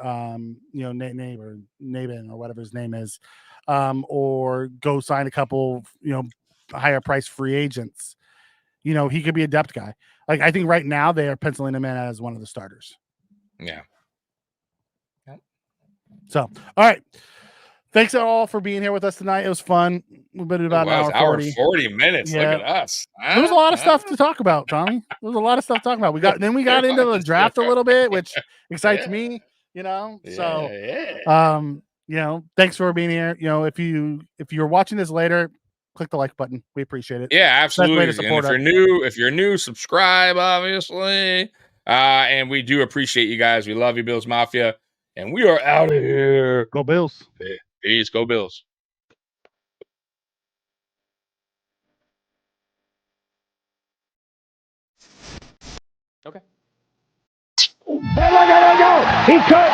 Nabin or whatever his name is, or go sign a couple higher price free agents, he could be a depth guy. Like I think right now they are penciling him in as one of the starters. Yeah. So all right. Thanks all for being here with us tonight. It was fun. We've been about an hour 40 minutes. Yeah. Look at us. There was a lot of stuff to talk about, Tommy. There was a lot of stuff to talk about. We got into the draft a little bit, which excites me, So thanks for being here. If you're watching this later, click the like button. We appreciate it. Yeah, absolutely. And if you're new, subscribe, obviously. And we do appreciate you guys. We love you, Bills Mafia. And we are out of here. Go Bills. Peace. Go Bills. Okay. There we go. He cut.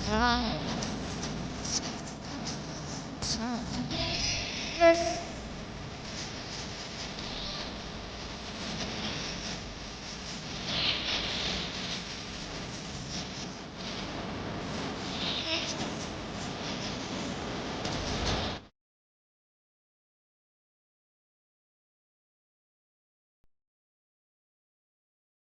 Huh.